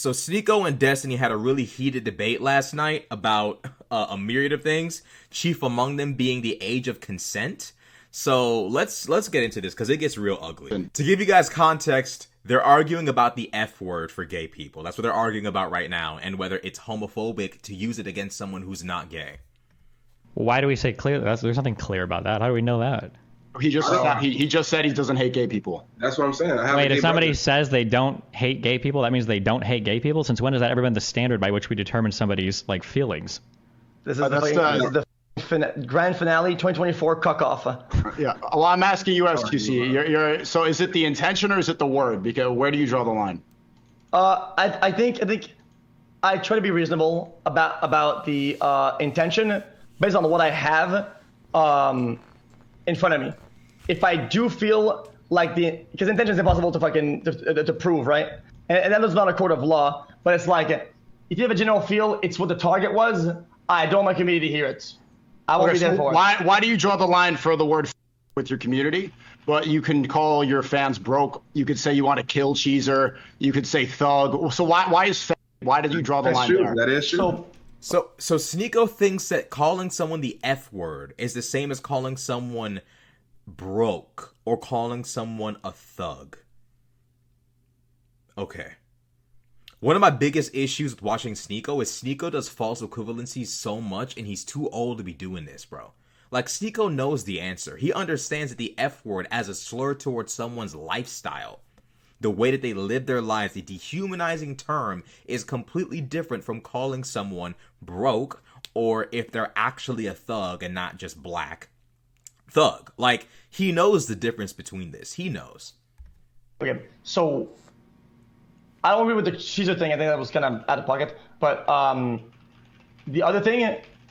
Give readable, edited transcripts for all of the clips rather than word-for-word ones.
So Sneako and Destiny had a really heated debate last night about a myriad of things, chief among them being the age of consent. So let's get into this because it gets real ugly. To give you guys context, they're arguing about the F word for gay people. That's what they're arguing about right now, and whether it's homophobic to use it against someone who's not gay. Why do we say clear? There's nothing clear about that. How do we know that? He just said he doesn't hate gay people. That's what I'm saying. Wait, if somebody says they don't hate gay people, that means they don't hate gay people? Since when has that ever been the standard by which we determine somebody's like feelings? This is the grand finale 2024 cuck-off. Yeah. Well, I'm asking you, SQC. So is it the intention or is it the word? Because where do you draw the line? I think I try to be reasonable about the intention based on what I have in front of me. If I do feel like because intention is impossible to prove, right? And that is not a court of law, but it's like, if you have a general feel it's what the target was, I don't want my community to hear it. I won't be there for it. Why do you draw the line for the word with your community, but you can call your fans broke? You could say you want to kill Cheezer. You could say thug. So why did you draw the line there? That is true. So Sneako thinks that calling someone the F word is the same as calling someone broke or calling someone a thug. Okay. One of my biggest issues with watching Sneako is Sneako does false equivalencies so much, and he's too old to be doing this, bro. Like, Sneako knows the answer. He understands that the F word as a slur towards someone's lifestyle, the way that they live their lives, the dehumanizing term, is completely different from calling someone broke, or if they're actually a thug and not just black, thug. Like, he knows the difference between this. He knows. Okay, so I don't agree with the Caesar thing. I think that was kind of out of pocket. But the other thing,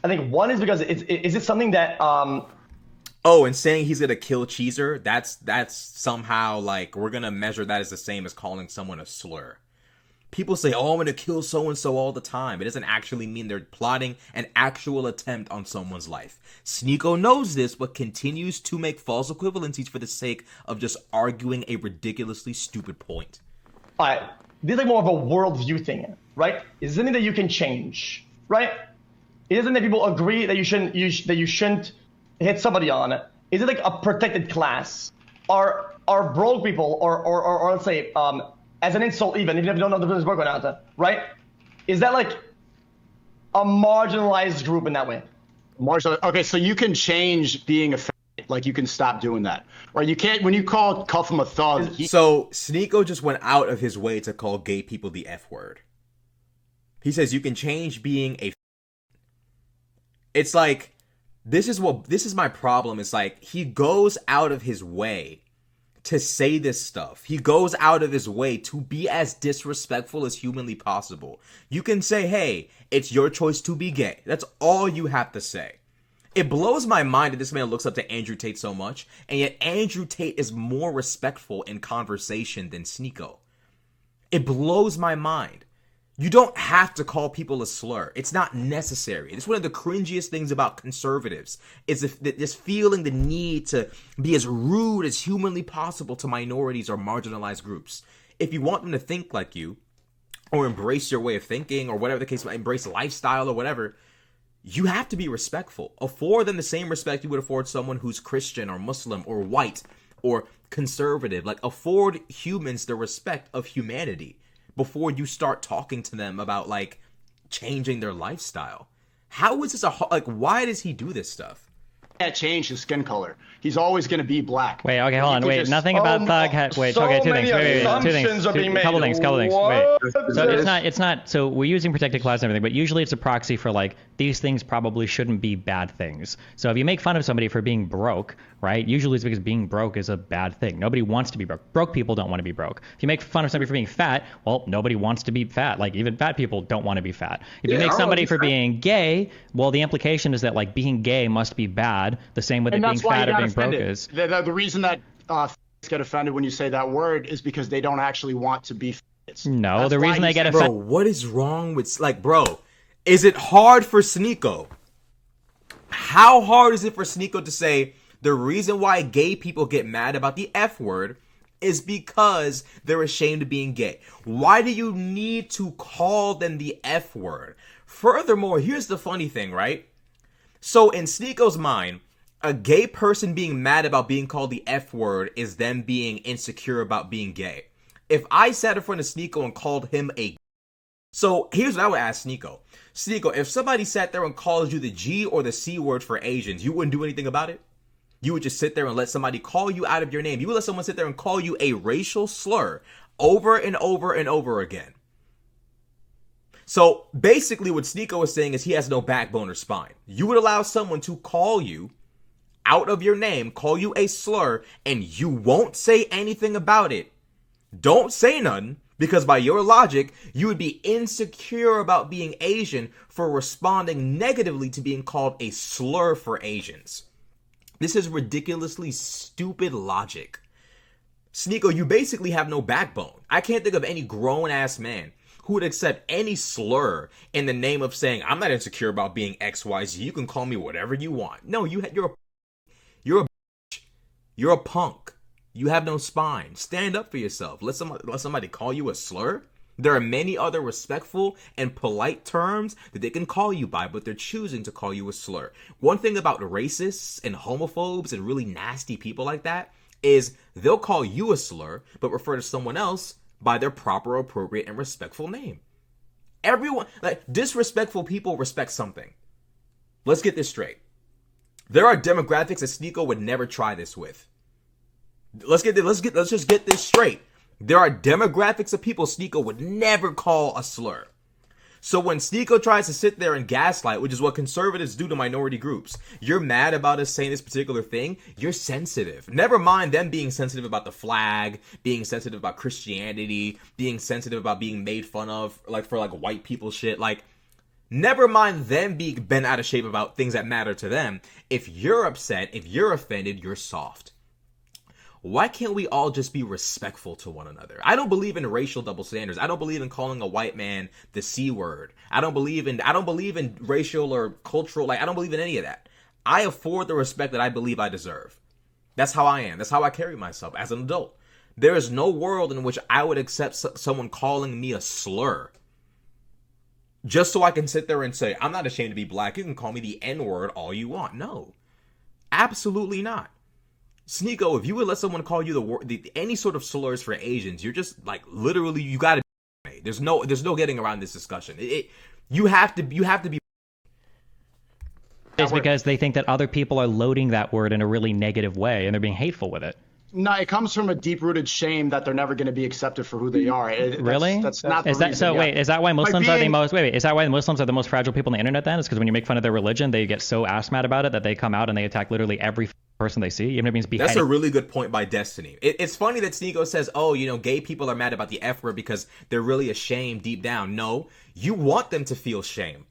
I think one is because is it something that Oh, and saying he's gonna kill Cheezer, that's somehow like we're gonna measure that as the same as calling someone a slur. People say, "Oh, I'm gonna kill so and so all the time." It doesn't actually mean they're plotting an actual attempt on someone's life. Sneako knows this, but continues to make false equivalencies for the sake of just arguing a ridiculously stupid point. All right, this is like more of a worldview thing, right? It's something that you can change, right? It isn't that people agree that you shouldn't hit somebody on. Is it like a protected class? Are broke people, or let's say, as an insult, even if you don't know the business broke or not, right? Is that like a marginalized group in that way? Okay, so you can change being a like you can stop doing that, or you can't when you cuff him a thug. So Sneako just went out of his way to call gay people the F word. He says you can change being a. It's like this is my problem. It's like he goes out of his way to say this stuff. He goes out of his way to be as disrespectful as humanly possible. You can say, hey, it's your choice to be gay. That's all you have to say. It blows my mind that this man looks up to Andrew Tate so much, and yet Andrew Tate is more respectful in conversation than Sneako. It blows my mind. You don't have to call people a slur. It's not necessary. It's one of the cringiest things about conservatives is this feeling the need to be as rude as humanly possible to minorities or marginalized groups. If you want them to think like you, or embrace your way of thinking, or whatever the case, embrace lifestyle or whatever, you have to be respectful. Afford them the same respect you would afford someone who's Christian or Muslim or white or conservative. Like, afford humans the respect of humanity before you start talking to them about, like, changing their lifestyle. How is this why does he do this stuff? Can't change his skin color. He's always going to be black. Wait, okay, hold on. Wait, nothing about thug. Wait, so okay, two many things. assumptions are being made. Couple things. What? Wait. So it's not. So we're using protected class and everything, but usually it's a proxy for like these things probably shouldn't be bad things. So if you make fun of somebody for being broke, right? Usually it's because being broke is a bad thing. Nobody wants to be broke. Broke people don't want to be broke. If you make fun of somebody for being fat, well, nobody wants to be fat. Like even fat people don't want to be fat. If you make somebody for being gay, well, the implication is that like being gay must be bad, the same way that being fat or being broke is. The reason that get offended when you say that word is because they don't actually want to be fats. No, that's the reason they get offended. Bro, what is wrong with, like, bro, is it hard for Sneako? How hard is it for Sneako to say the reason why gay people get mad about the F word is because they're ashamed of being gay. Why do you need to call them the F word? Furthermore, here's the funny thing, right? So in Sneako's mind, a gay person being mad about being called the F word is them being insecure about being gay. If I sat in front of Sneako and called him a... So here's what I would ask Sneako. Sneako, if somebody sat there and called you the G or the C word for Asians, you wouldn't do anything about it? You would just sit there and let somebody call you out of your name. You would let someone sit there and call you a racial slur over and over and over again. So basically what Sneako is saying is he has no backbone or spine. You would allow someone to call you out of your name, call you a slur, and you won't say anything about it. Don't say none, because by your logic, you would be insecure about being Asian for responding negatively to being called a slur for Asians. This is ridiculously stupid logic. Sneako, you basically have no backbone. I can't think of any grown-ass man who would accept any slur in the name of saying, I'm not insecure about being XYZ. You can call me whatever you want. No, you're a bitch. You're a punk. You have no spine. Stand up for yourself. Let somebody call you a slur. There are many other respectful and polite terms that they can call you by, but they're choosing to call you a slur. One thing about racists and homophobes and really nasty people like that is they'll call you a slur, but refer to someone else by their proper, appropriate, and respectful name. Everyone, like, disrespectful people respect something. Let's get this straight. There are demographics that Sneako would never try this with. Let's just get this straight. There are demographics of people Sneako would never call a slur. So when Sneako tries to sit there and gaslight, which is what conservatives do to minority groups, you're mad about us saying this particular thing, you're sensitive. Never mind them being sensitive about the flag, being sensitive about Christianity, being sensitive about being made fun of, like, for, like, white people shit. Like, never mind them being bent out of shape about things that matter to them. If you're upset, if you're offended, you're soft. Why can't we all just be respectful to one another? I don't believe in racial double standards. I don't believe in calling a white man the C word. I don't believe in racial or cultural, I don't believe in any of that. I afford the respect that I believe I deserve. That's how I am. That's how I carry myself as an adult. There is no world in which I would accept someone calling me a slur just so I can sit there and say, I'm not ashamed to be black. You can call me the N-word all you want. No, absolutely not. Sneako, if you would let someone call you any sort of slurs for Asians, you're just, like, literally, you gotta be. There's no getting around this discussion. You have to be. It's because they think that other people are loading that word in a really negative way and they're being hateful with it. No, it comes from a deep-rooted shame that they're never going to be accepted for who they are. Really? That's not the reason. So wait, is that why Muslims are the most? Wait, is that why Muslims are the most fragile people on the internet? Then, is because when you make fun of their religion, they get so ass mad about it that they come out and they attack literally every person they see, even if it means beheading. That's a really good point by Destiny. It's funny that Sneako says, "Oh, gay people are mad about the F word because they're really ashamed deep down." No, you want them to feel shame.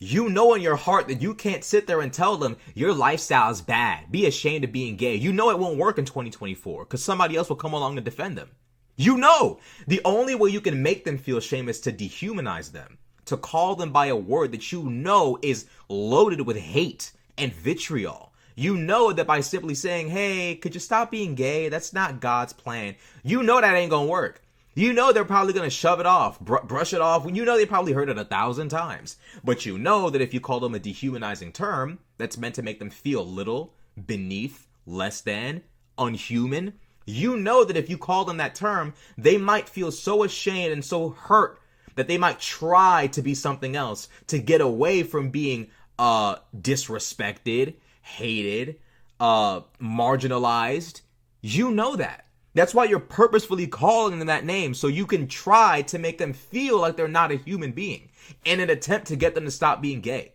You know in your heart that you can't sit there and tell them your lifestyle is bad. Be ashamed of being gay. You know it won't work in 2024 because somebody else will come along and defend them. You know the only way you can make them feel shame is to dehumanize them, to call them by a word that you know is loaded with hate and vitriol. You know that by simply saying, hey, could you stop being gay? That's not God's plan. You know that ain't gonna work. You know they're probably going to shove it off, brush it off. You know they probably heard it 1,000 times. But you know that if you call them a dehumanizing term that's meant to make them feel little, beneath, less than, unhuman, you know that if you call them that term, they might feel so ashamed and so hurt that they might try to be something else to get away from being disrespected, hated, marginalized. You know that. That's why you're purposefully calling them that name, so you can try to make them feel like they're not a human being in an attempt to get them to stop being gay.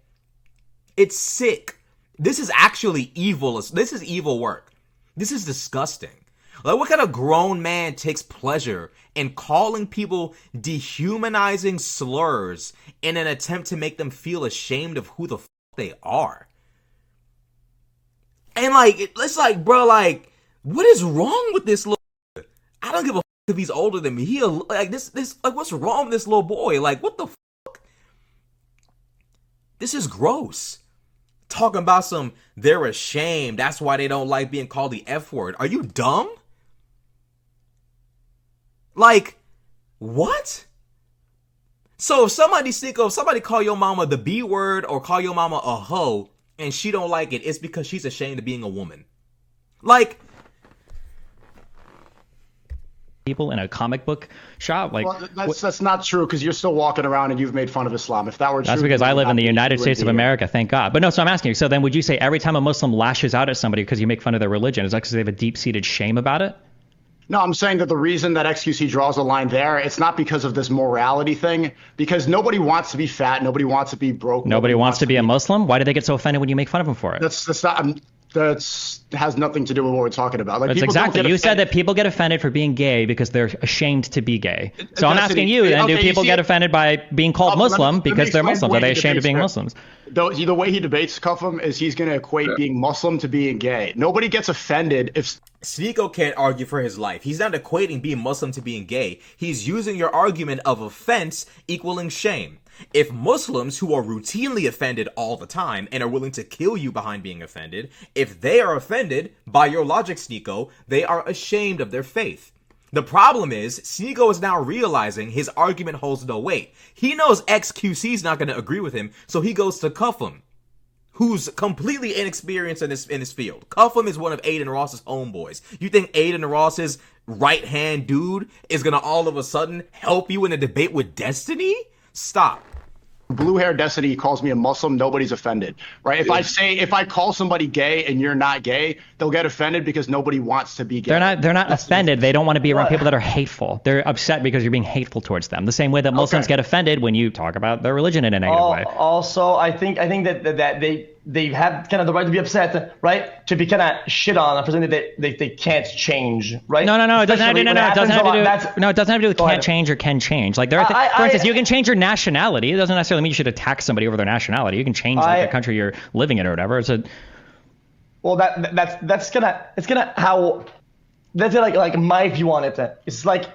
It's sick. This is actually evil. This is evil work. This is disgusting. Like, what kind of grown man takes pleasure in calling people dehumanizing slurs in an attempt to make them feel ashamed of who the fuck they are? And it's like, bro, like, what is wrong with this little? I don't give a fuck if he's older than me. What's wrong with this little boy? Like, what the fuck? This is gross. Talking about they're ashamed. That's why they don't like being called the F word. Are you dumb? Like, what? So if somebody, Sneako, if somebody call your mama the B word or call your mama a hoe and she don't like it, it's because she's ashamed of being a woman. Like, people in a comic book shop, like, well, that's not true, because you're still walking around and you've made fun of Islam. If that were true, that's because I live in the United States of America, thank God. But no, so I'm asking you, so then would you say every time a Muslim lashes out at somebody because you make fun of their religion, is that because they have a deep-seated shame about it? No, I'm saying that the reason that XQC draws a line there, it's not because of this morality thing, because nobody wants to be fat, nobody wants to be broke. Nobody wants to be a Muslim? Why do they get so offended when you make fun of them for it? That's not. That has nothing to do with what we're talking about. Like, that's exactly. You said that people get offended for being gay because they're ashamed to be gay. So I'm asking you, then, do people get offended by being called Muslim because they're Muslims? Are they ashamed of being Muslims? The way he debates Cuffham is he's going to equate being Muslim to being gay. Nobody gets offended if... Sneako can't argue for his life. He's not equating being Muslim to being gay. He's using your argument of offense equaling shame. If Muslims who are routinely offended all the time and are willing to kill you behind being offended, if they are offended by your logic, Sneako, they are ashamed of their faith. The problem is, Sneako is now realizing his argument holds no weight. He knows XQC is not going to agree with him, so he goes to Cuffham, who's completely inexperienced in this field. Cuffham is one of Aiden Ross's homeboys. You think Aiden Ross's right-hand dude is going to all of a sudden help you in a debate with Destiny? Stop. Blue hair Destiny calls me a Muslim, nobody's offended, right? If I call somebody gay and you're not gay, they'll get offended because nobody wants to be gay. They're not offended. They don't want to be around people that are hateful. They're upset because you're being hateful towards them. The same way that Muslims get offended when you talk about their religion in a negative way. Also, I think that they have kind of the right to be upset, right? To be kind of shit on for something that they can't change, right? No. It doesn't have to do with can't change or can change. Like, for instance, you can change your nationality. It doesn't necessarily mean you should attack somebody over their nationality. You can change the country you're living in or whatever. Well, that's like my view on it. It's like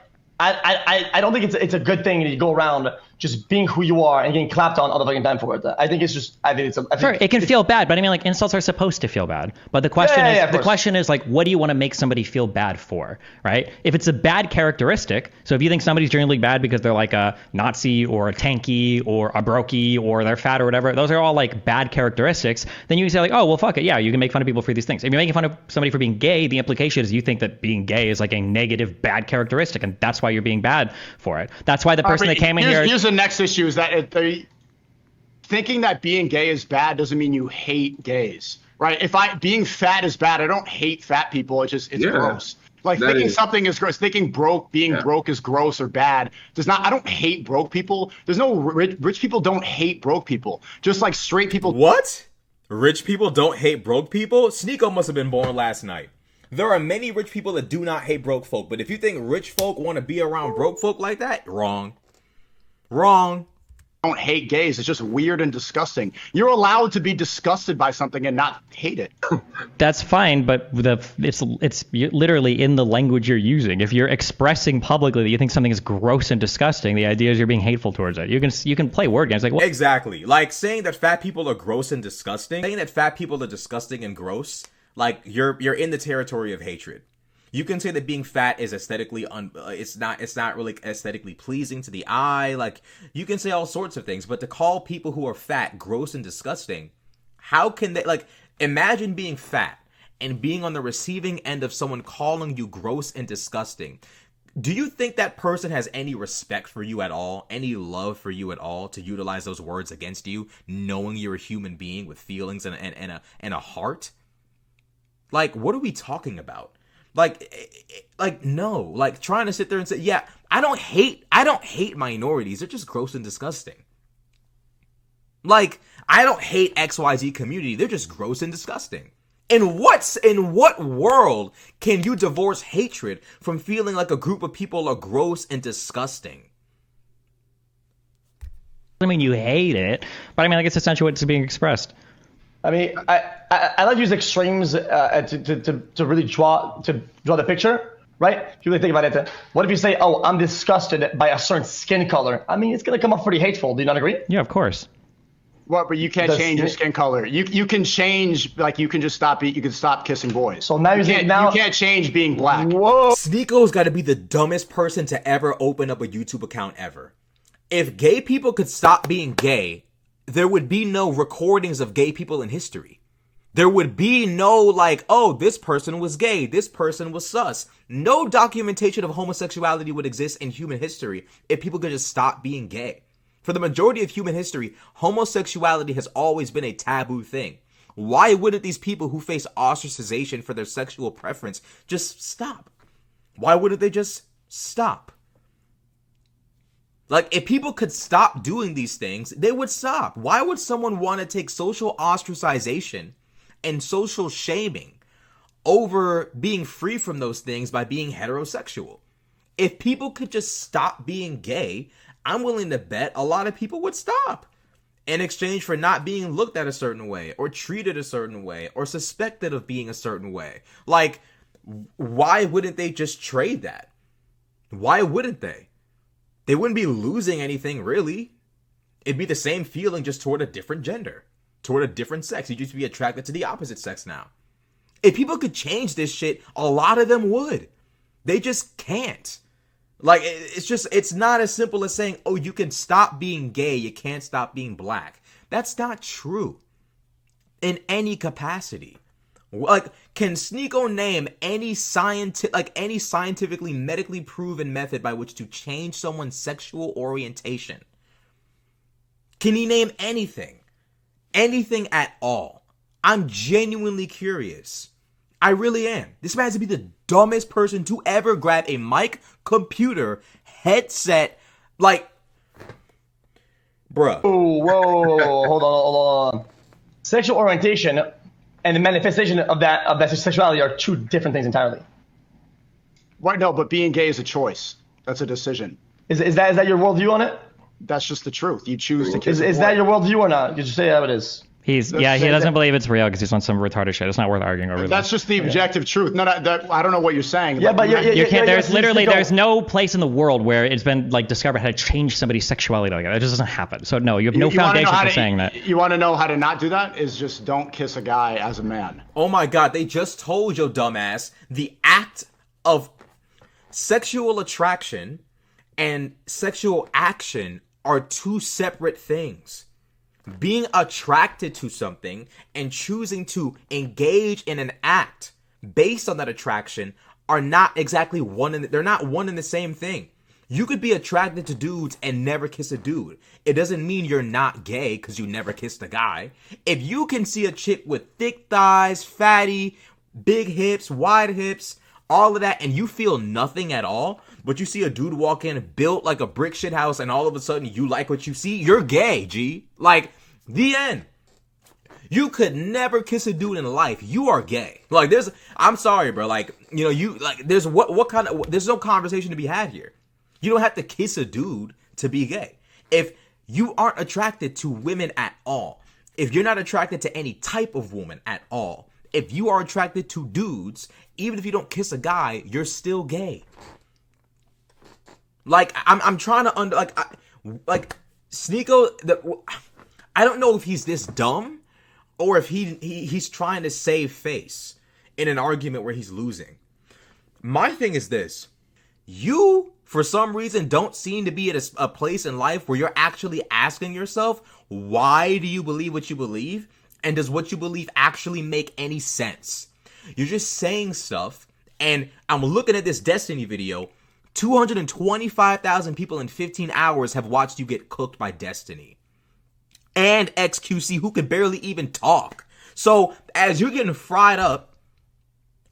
I don't think it's a good thing that you go around just being who you are and getting clapped on all the fucking time for it. I think sure, it can feel bad, but I mean, like, insults are supposed to feel bad. But the question is like, what do you want to make somebody feel bad for, right? If it's a bad characteristic, so if you think somebody's generally bad because they're like a Nazi or a tanky or a brokey or they're fat or whatever, those are all like bad characteristics, then you can say like, oh, well, fuck it. Yeah, you can make fun of people for these things. If you're making fun of somebody for being gay, the implication is you think that being gay is like a negative, bad characteristic, and that's why you're being bad for it. That's why the person that came in here... The next issue is that thinking that being gay is bad doesn't mean you hate gays, right? Being fat is bad, I don't hate fat people. It's gross. Like, thinking something is gross, thinking being broke is gross or bad I don't hate broke people. There's no rich people don't hate broke people. Just like straight people. What? Rich people don't hate broke people? Sneako must have been born last night. There are many rich people that do not hate broke folk, but if you think rich folk want to be around broke folk like that, wrong. Don't hate gays. It's just weird and disgusting. You're allowed to be disgusted by something and not hate it. That's fine, but it's literally in the language you're using. If you're expressing publicly that you think something is gross and disgusting, the idea is you're being hateful towards it. You can play word games like what? Exactly. Like saying that fat people are gross and disgusting. Saying that fat people are disgusting and gross, like you're in the territory of hatred. You can say that being fat is aesthetically it's not really aesthetically pleasing to the eye. Like, you can say all sorts of things, but to call people who are fat gross and disgusting, how can they, like, imagine being fat and being on the receiving end of someone calling you gross and disgusting. Do you think that person has any respect for you at all, any love for you at all, to utilize those words against you, knowing you're a human being with feelings and a heart? Like, what are we talking about? Like, no, like, trying to sit there and say, yeah, I don't hate minorities. They're just gross and disgusting. Like, I don't hate XYZ community. They're just gross and disgusting. In what world can you divorce hatred from feeling like a group of people are gross and disgusting? I mean, you hate it, but I mean, like, it's essentially what's being expressed. I mean, I like to use extremes to really draw the picture, right? If you really think about it, what if you say, "Oh, I'm disgusted by a certain skin color"? I mean, it's gonna come up pretty hateful. Do you not agree? Yeah, of course. What? But you can't change your skin color. You can change, like you can just stop. You can stop kissing boys. So now you can't change being black. Whoa. Sneako's got to be the dumbest person to ever open up a YouTube account ever. If gay people could stop being gay, there would be no recordings of gay people in history. There would be no like, oh, this person was gay, this person was sus. No documentation of homosexuality would exist in human history if people could just stop being gay. For the majority of human history, homosexuality has always been a taboo thing. Why wouldn't these people who face ostracization for their sexual preference just stop? Why wouldn't they just stop? Like, if people could stop doing these things, they would stop. Why would someone want to take social ostracization and social shaming over being free from those things by being heterosexual? If people could just stop being gay, I'm willing to bet a lot of people would stop in exchange for not being looked at a certain way or treated a certain way or suspected of being a certain way. Like, why wouldn't they just trade that? Why wouldn't they? They wouldn't be losing anything, really. It'd be the same feeling just toward a different gender, toward a different sex. You'd just be attracted to the opposite sex now. If people could change this shit, a lot of them would. They just can't. Like, it's not as simple as saying, oh, you can stop being gay, you can't stop being black. That's not true in any capacity. Like, can Sneako name any scientifically, medically proven method by which to change someone's sexual orientation? Can he name anything? Anything at all? I'm genuinely curious. I really am. This man has to be the dumbest person to ever grab a mic, computer, headset, like, bruh. Whoa, hold on. Sexual orientation and the manifestation of that sexuality are two different things entirely. Right, no, but being gay is a choice. That's a decision. Is that your worldview on it? That's just the truth. You choose to kiss. Is that your worldview or not? You just say how it is. He doesn't believe it's real because he's on some retarded shit. It's not worth arguing over. That's just the objective truth. No, I don't know what you're saying. Yeah, but you can't. There's no place in the world where it's been like discovered how to change somebody's sexuality like that. It just doesn't happen. So no, you have no foundation for saying that. You want to know how to not do that? Is just don't kiss a guy as a man. Oh my God! They just told your dumbass the act of sexual attraction and sexual action are two separate things. Being attracted to something and choosing to engage in an act based on that attraction are not exactly they're not one and the same thing. You could be attracted to dudes and never kiss a dude. It doesn't mean you're not gay because you never kissed a guy. If you can see a chick with thick thighs, fatty, big hips, wide hips, all of that, and you feel nothing at all, but you see a dude walk in built like a brick shit house and all of a sudden you like what you see, you're gay, G. Like, the end. You could never kiss a dude in life. You are gay. Like, I'm sorry, bro. Like, you know, there's there's no conversation to be had here. You don't have to kiss a dude to be gay. If you aren't attracted to women at all, if you're not attracted to any type of woman at all, if you are attracted to dudes, even if you don't kiss a guy, you're still gay. Like, I'm trying to Sneako, I don't know if he's this dumb or if he's trying to save face in an argument where he's losing. My thing is this. You, for some reason, don't seem to be at a place in life where you're actually asking yourself, why do you believe what you believe? And does what you believe actually make any sense? You're just saying stuff, and I'm looking at this Destiny video. 225,000 people in 15 hours have watched you get cooked by Destiny. And XQC, who could barely even talk. So, as you're getting fried up,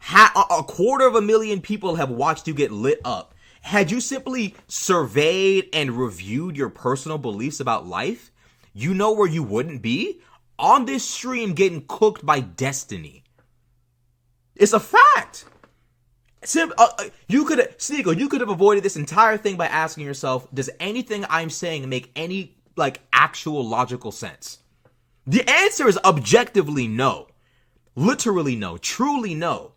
250,000 people have watched you get lit up. Had you simply surveyed and reviewed your personal beliefs about life, you know where you wouldn't be? On this stream getting cooked by Destiny. It's a fact. Sneako, you could have avoided this entire thing by asking yourself, does anything I'm saying make any actual logical sense? The answer is objectively no. Literally no. Truly no.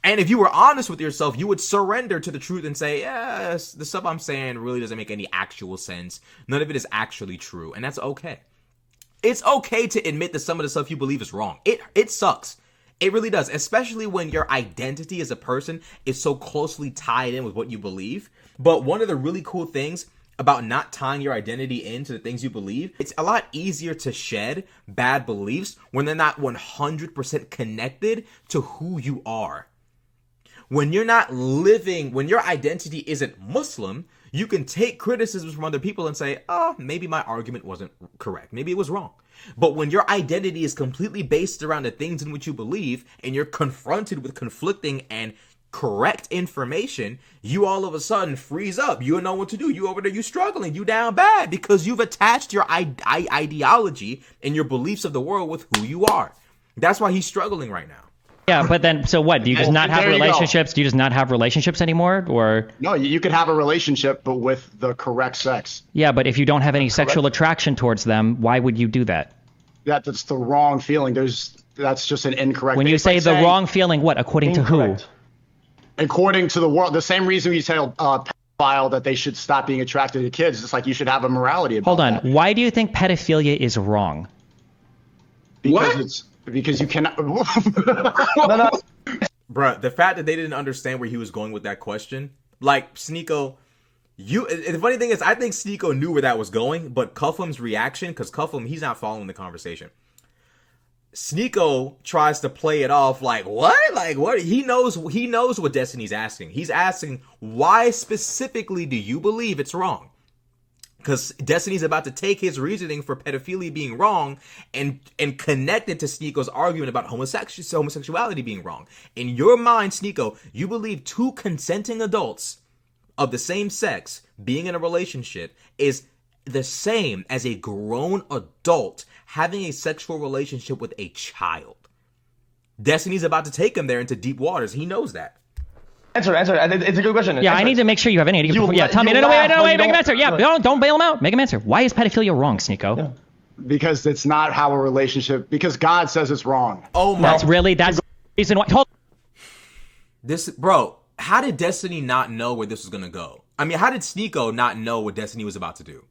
And if you were honest with yourself, you would surrender to the truth and say, yes, the stuff I'm saying really doesn't make any actual sense. None of it is actually true. And that's okay. It's okay to admit that some of the stuff you believe is wrong. It sucks. It really does, especially when your identity as a person is so closely tied in with what you believe. But one of the really cool things about not tying your identity into the things you believe, it's a lot easier to shed bad beliefs when they're not 100% connected to who you are. When you're not living, when your identity isn't Muslim, you can take criticisms from other people and say, oh, maybe my argument wasn't correct. Maybe it was wrong. But when your identity is completely based around the things in which you believe and you're confronted with conflicting and correct information, you all of a sudden freeze up. You don't know what to do. You over there, you struggling, you down bad because you've attached your ideology and your beliefs of the world with who you are. That's why he's struggling right now. Yeah, but then, so what? Do you just not have relationships? Do you just not have relationships anymore? Or no, you could have a relationship, but with the correct sex. Yeah, but if you don't have any sexual attraction towards them, why would you do that? That's the wrong feeling. That's just an incorrect. When you say the wrong feeling, what? According to who? According to the world. The same reason you tell pedophile that they should stop being attracted to kids. It's like you should have a morality about Hold on. that. Why do you think pedophilia is wrong? Because you cannot. No. Bruh, the fact that they didn't understand where he was going with that question, like Sneako, the funny thing is, I think Sneako knew where that was going, but Cuffham's reaction, because Cuffham, he's not following the conversation. Sneako tries to play it off like, what? Like, what? He knows what Destiny's asking. He's asking, why specifically do you believe it's wrong? Because Destiny's about to take his reasoning for pedophilia being wrong and connect it to Sneako's argument about homosexuality being wrong. In your mind, Sneako, you believe two consenting adults of the same sex being in a relationship is the same as a grown adult having a sexual relationship with a child. Destiny's about to take him there into deep waters. He knows that. Answer. It's a good question. Yeah, I need to make sure you have any idea. Tell me. No, wait, make him answer. Yeah, don't bail him out. Make him answer. Why is pedophilia wrong, Sneako? Yeah. Because it's not how a relationship. Because God says it's wrong. Oh my! That's the reason why. Bro. How did Destiny not know where this was gonna go? I mean, how did Sneako not know what Destiny was about to do?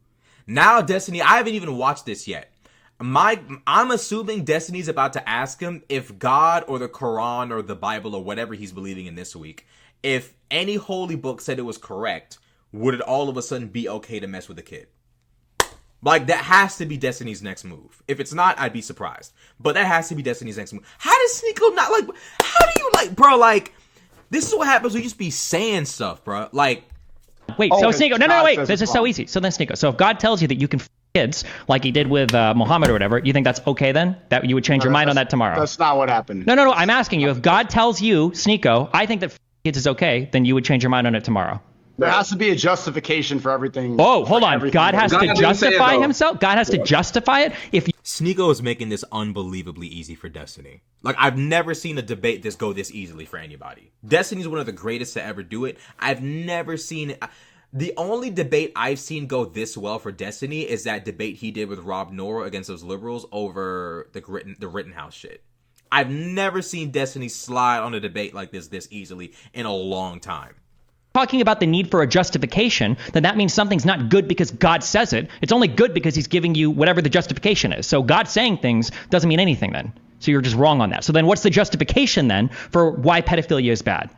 Now, Destiny, I haven't even watched this yet. I'm assuming Destiny's about to ask him if God or the Quran or the Bible or whatever he's believing in this week, if any holy book said it was correct, would it all of a sudden be okay to mess with a kid? Like, that has to be Destiny's next move. If it's not, I'd be surprised. But that has to be Destiny's next move. How does Sneako not, like, how do you, like, bro, like, this is what happens when you just be saying stuff, bro. Like, wait, so Sneako, no, wait, this is so easy. So then Sneako, so if God tells you that you can kids, like he did with Muhammad or whatever, you think that's okay then? That you would change your mind on that tomorrow? That's not what happened. No, I'm asking you, if God tells you, Sneako, I think that kids is okay, then you would change your mind on it tomorrow. There has to be a justification for everything. Oh, hold on. God has to justify himself? God has to justify it? If Sneako is making this unbelievably easy for Destiny. Like, I've never seen a debate go this easily for anybody. Destiny's one of the greatest to ever do it. I've never seen it. The only debate I've seen go this well for Destiny is that debate he did with Rob Nora against those liberals over the Rittenhouse shit. I've never seen Destiny slide on a debate like this easily in a long time. Talking about the need for a justification, then that means something's not good because God says it. It's only good because he's giving you whatever the justification is. So God saying things doesn't mean anything then. So you're just wrong on that. So then what's the justification then for why pedophilia is bad?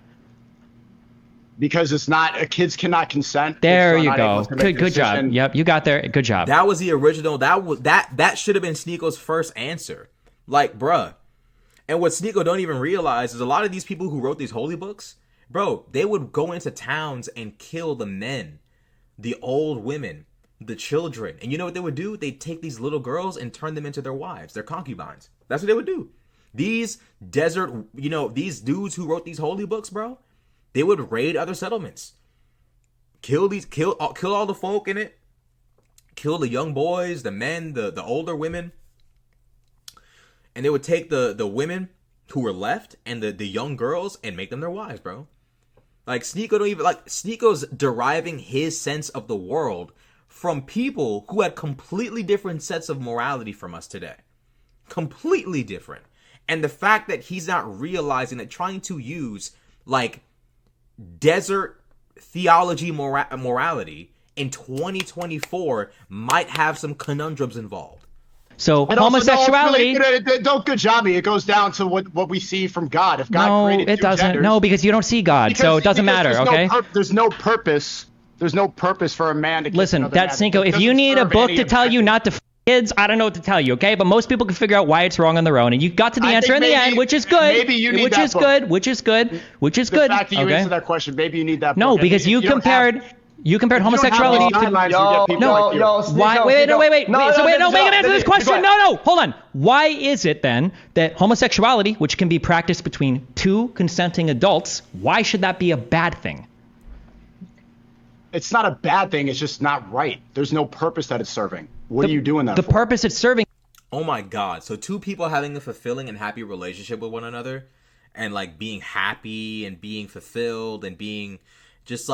Because it's not, kids cannot consent. There you go. Good job. Yep, you got there. Good job. That was the original. That should have been Sneako's first answer. Like, bruh. And what Sneako don't even realize is a lot of these people who wrote these holy books, bro, they would go into towns and kill the men, the old women, the children. And you know what they would do? They'd take these little girls and turn them into their wives, their concubines. That's what they would do. These desert, these dudes who wrote these holy books, bro, they would raid other settlements, kill all the folk in it, kill the young boys, the men, the older women. And they would take the women who were left and the young girls and make them their wives, bro. Like, Sneako's deriving his sense of the world from people who had completely different sets of morality from us today. Completely different. And the fact that he's not realizing that trying to use, like, desert theology morality in 2024 might have some conundrums involved. So And also, homosexuality. no, really, don't good job me. It goes down to what we see from God. If God No, created it two doesn't. genders, No, because you don't see God, so it doesn't matter. There's no purpose. There's no purpose for a man to kiss Listen, another man. Sneako, if you need a book to tell you not to kids, I don't know what to tell you, okay? But most people can figure out why it's wrong on their own, and you got to the answer in the end, which is good. Maybe you need that book. Which is good. The fact that you answered that question, maybe you need that book. No, because you compared homosexuality to why? Wait. Make him answer this question. No. Hold on. Why is it then that homosexuality, which can be practiced between two consenting adults, why should that be a bad thing? It's not a bad thing. It's just not right. There's no purpose that it's serving. What are you doing that for? The purpose it's serving. Oh my God. So two people having a fulfilling and happy relationship with one another and like being happy and being fulfilled and being just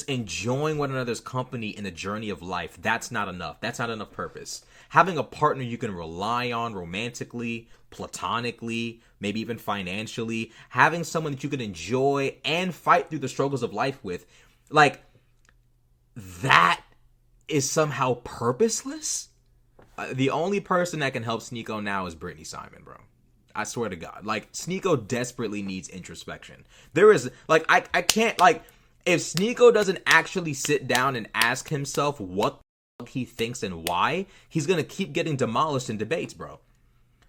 enjoying one another's company in the journey of life. That's not enough. That's not enough purpose. Having a partner you can rely on romantically, platonically, maybe even financially, having someone that you can enjoy and fight through the struggles of life with, like, that is somehow purposeless? The only person that can help Sneako now is Brittany Simon, bro. I swear to God. Like, Sneako desperately needs introspection. There is, like, I can't, like, if Sneako doesn't actually sit down and ask himself what the fuck he thinks and why, he's gonna keep getting demolished in debates, bro.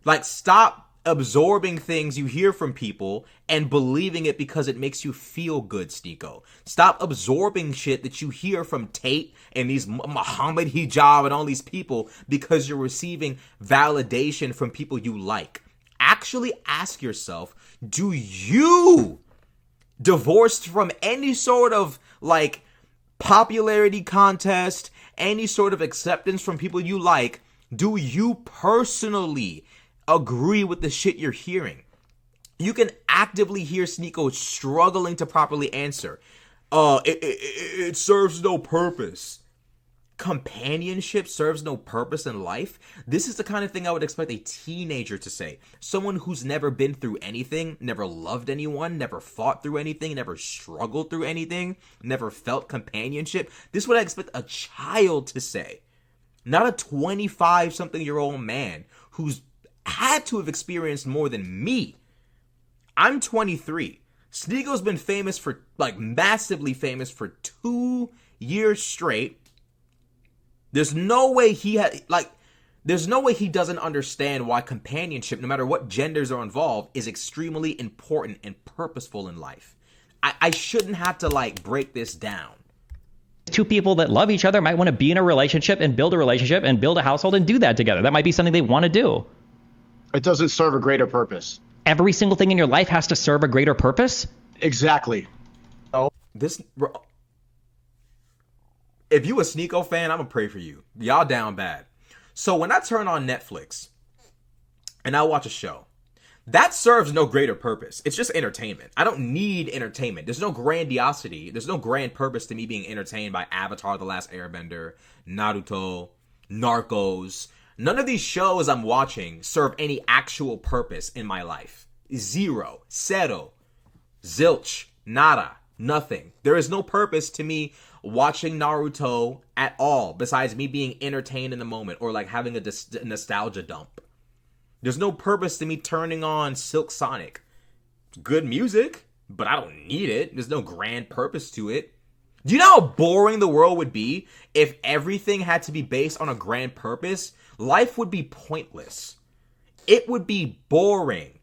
Like, stop absorbing things you hear from people and believing it because it makes you feel good, Sneako. Stop absorbing shit that you hear from Tate and these Muhammad Hijab and all these people because you're receiving validation from people you like. Actually ask yourself, do you, divorced from any sort of like popularity contest, any sort of acceptance from people you like, do you personally agree with the shit you're hearing? You can actively hear Sneako struggling to properly answer. It serves no purpose. Companionship serves no purpose in life. This is the kind of thing I would expect a teenager to say. Someone who's never been through anything, never loved anyone, never fought through anything, never struggled through anything, never felt companionship. This is what I expect a child to say. Not a 25-something-year-old man who's had to have experienced more than me. I'm 23. Sneako's been famous for, like, massively famous for 2 years straight. There's no way he doesn't understand why companionship, no matter what genders are involved, is extremely important and purposeful in life. I shouldn't have to, like, break this down. Two people that love each other might want to be in a relationship and build a household and do that together. That might be something they want to do. It doesn't serve a greater purpose. Every single thing in your life has to serve a greater purpose? Exactly. Oh, if you a Sneako fan, I'm gonna pray for you. Y'all down bad. So when I turn on Netflix and I watch a show, that serves no greater purpose. It's just entertainment. I don't need entertainment. There's no grandiosity. There's no grand purpose to me being entertained by Avatar: The Last Airbender, Naruto, Narcos. None of these shows I'm watching serve any actual purpose in my life. Zero. Zero. Zilch. Nada. Nothing. There is no purpose to me watching Naruto at all besides me being entertained in the moment or like having a nostalgia dump. There's no purpose to me turning on Silk Sonic. It's good music, but I don't need it. There's no grand purpose to it. Do you know how boring the world would be if everything had to be based on a grand purpose? Life would be pointless. It would be boring.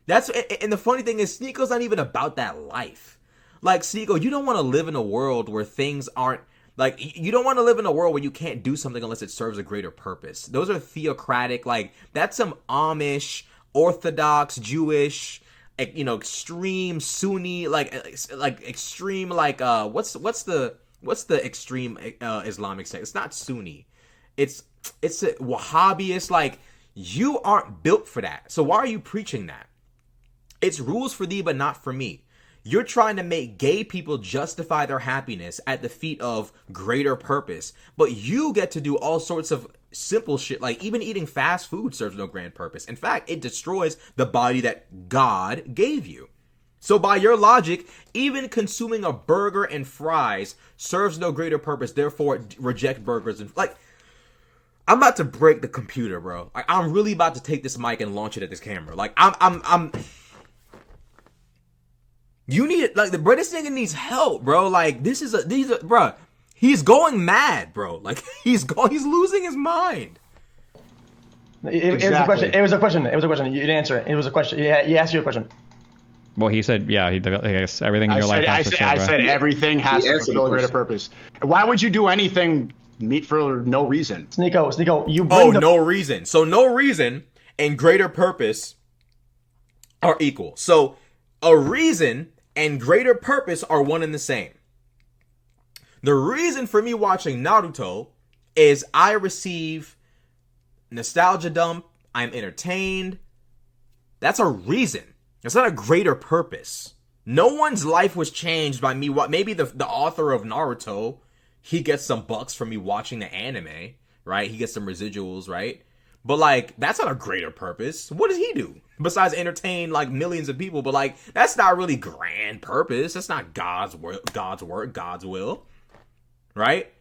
And the funny thing is, Sneako's not even about that life. Like, Sneako, you don't want to live in a world where things aren't, like, you don't want to live in a world where you can't do something unless it serves a greater purpose. Those are theocratic, like, that's some Amish, Orthodox, Jewish, you know, extreme Sunni, like extreme, like, what's the extreme Islamic sect? It's not Sunni. It's a Wahhabist, like, you aren't built for that. So why are you preaching that? It's rules for thee, but not for me. You're trying to make gay people justify their happiness at the feet of greater purpose, but you get to do all sorts of simple shit, like even eating fast food serves no grand purpose. In fact, it destroys the body that God gave you. So by your logic, even consuming a burger and fries serves no greater purpose, therefore reject burgers and, like, I'm about to break the computer, bro. Like, I'm really about to take this mic and launch it at this camera. Like, I'm. You need, like, the British nigga needs help, bro. Like, these are, bro. He's going mad, bro. Like, he's losing his mind. It was a question. You didn't answer it. It was a question. Yeah, he asked you a question. Well, he said, yeah, I guess everything in your life has to I said everything has to fulfill a greater purpose. Why would you do anything for no reason? Sneako, you bring no reason. So no reason and greater purpose are equal. So a reason and greater purpose are one and the same. The reason for me watching Naruto is I receive nostalgia dump, I'm entertained. That's a reason. It's not a greater purpose. No one's life was changed by me. Maybe the author of Naruto, he gets some bucks from me watching the anime, right? He gets some residuals, right? But, like, that's not a greater purpose. What does he do? Besides entertain, like, millions of people. But, like, that's not really grand purpose. That's not God's work, God's will. Right?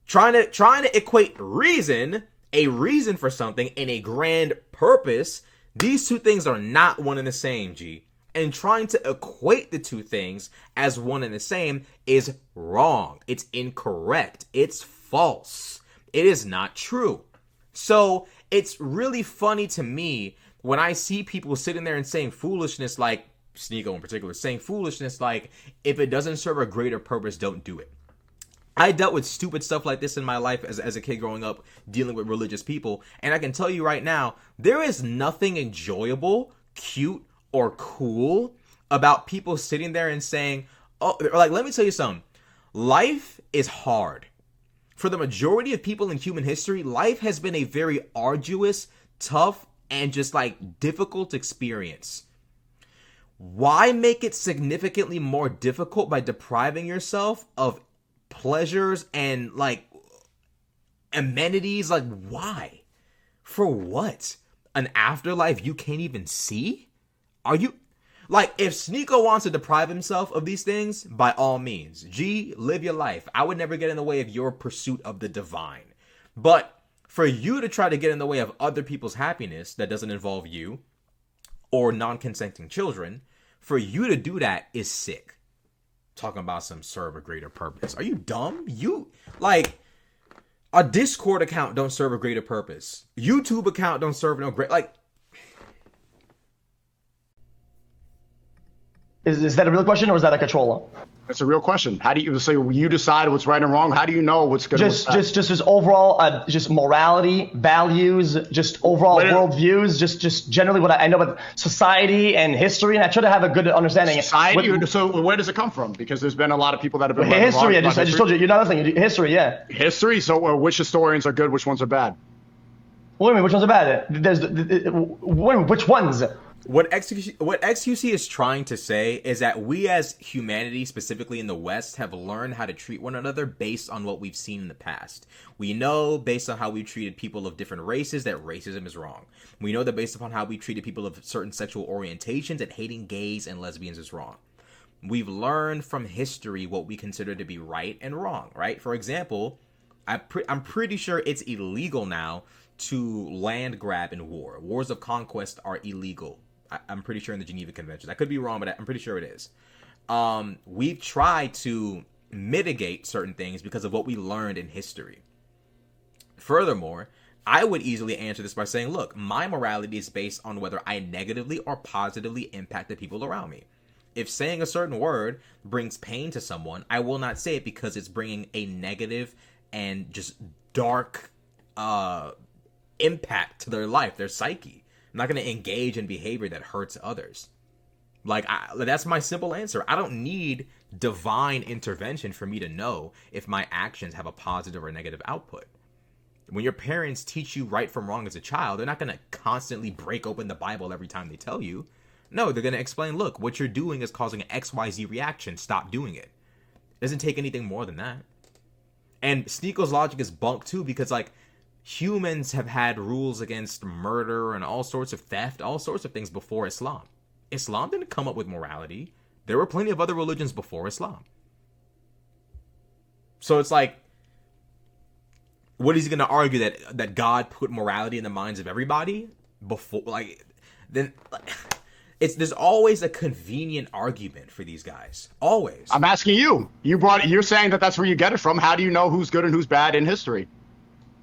Trying to equate a reason for something, and a grand purpose, these two things are not one and the same, G. And trying to equate the two things as one and the same is wrong. It's incorrect. It's false. It is not true. So it's really funny to me when I see people sitting there and saying foolishness, like Sneako in particular, saying foolishness like, if it doesn't serve a greater purpose, don't do it. I dealt with stupid stuff like this in my life as a kid growing up, dealing with religious people. And I can tell you right now, there is nothing enjoyable, cute, or cool about people sitting there and saying, oh, like, let me tell you something. Life is hard. For the majority of people in human history, life has been a very arduous, tough, and just like difficult experience. Why make it significantly more difficult by depriving yourself of pleasures and like amenities? Like, why? For what? An afterlife you can't even see? Are you like, if Sneako wants to deprive himself of these things, by all means, G, live your life. I would never get in the way of your pursuit of the divine. But for you to try to get in the way of other people's happiness that doesn't involve you or non-consenting children, for you to do that is sick. Talking about some serve a greater purpose. Are you dumb? You, like, a Discord account don't serve a greater purpose. YouTube account don't serve no great, like. Is that a real question or is that a controller? That's a real question. How do you decide what's right and wrong? How do you know what's good? Just overall, just morality, values, just overall world views, just generally what I know about society and history, and I try to have a good understanding. Society. So where does it come from? Because there's been a lot of people that have been history. I just told you, you're not listening. History, yeah. History. So which historians are good? Which ones are bad? Wait a minute, which ones are bad? Which ones? What XQC is trying to say is that we as humanity, specifically in the West, have learned how to treat one another based on what we've seen in the past. We know, based on how we treated people of different races, that racism is wrong. We know that based upon how we treated people of certain sexual orientations, that hating gays and lesbians is wrong. We've learned from history what we consider to be right and wrong, right? For example, I'm pretty sure it's illegal now to land grab in war. Wars of conquest are illegal. I'm pretty sure in the Geneva Conventions. I could be wrong, but I'm pretty sure it is. We've tried to mitigate certain things because of what we learned in history. Furthermore, I would easily answer this by saying, look, my morality is based on whether I negatively or positively impact the people around me. If saying a certain word brings pain to someone, I will not say it because it's bringing a negative and just dark impact to their life, their psyche. I'm not going to engage in behavior that hurts others. Like, that's my simple answer. I don't need divine intervention for me to know if my actions have a positive or negative output. When your parents teach you right from wrong as a child, they're not going to constantly break open the Bible every time they tell you. No, they're going to explain, look, what you're doing is causing an XYZ reaction. Stop doing it. It doesn't take anything more than that. And Sneako's logic is bunk too, because, like, humans have had rules against murder and all sorts of theft, all sorts of things before Islam. Islam didn't come up with morality. There were plenty of other religions before Islam. So it's like, What is he going to argue that God put morality in the minds of everybody before? There's always a convenient argument for these guys. Always. I'm asking you. You're saying that that's where you get it from. How do you know who's good and who's bad in history?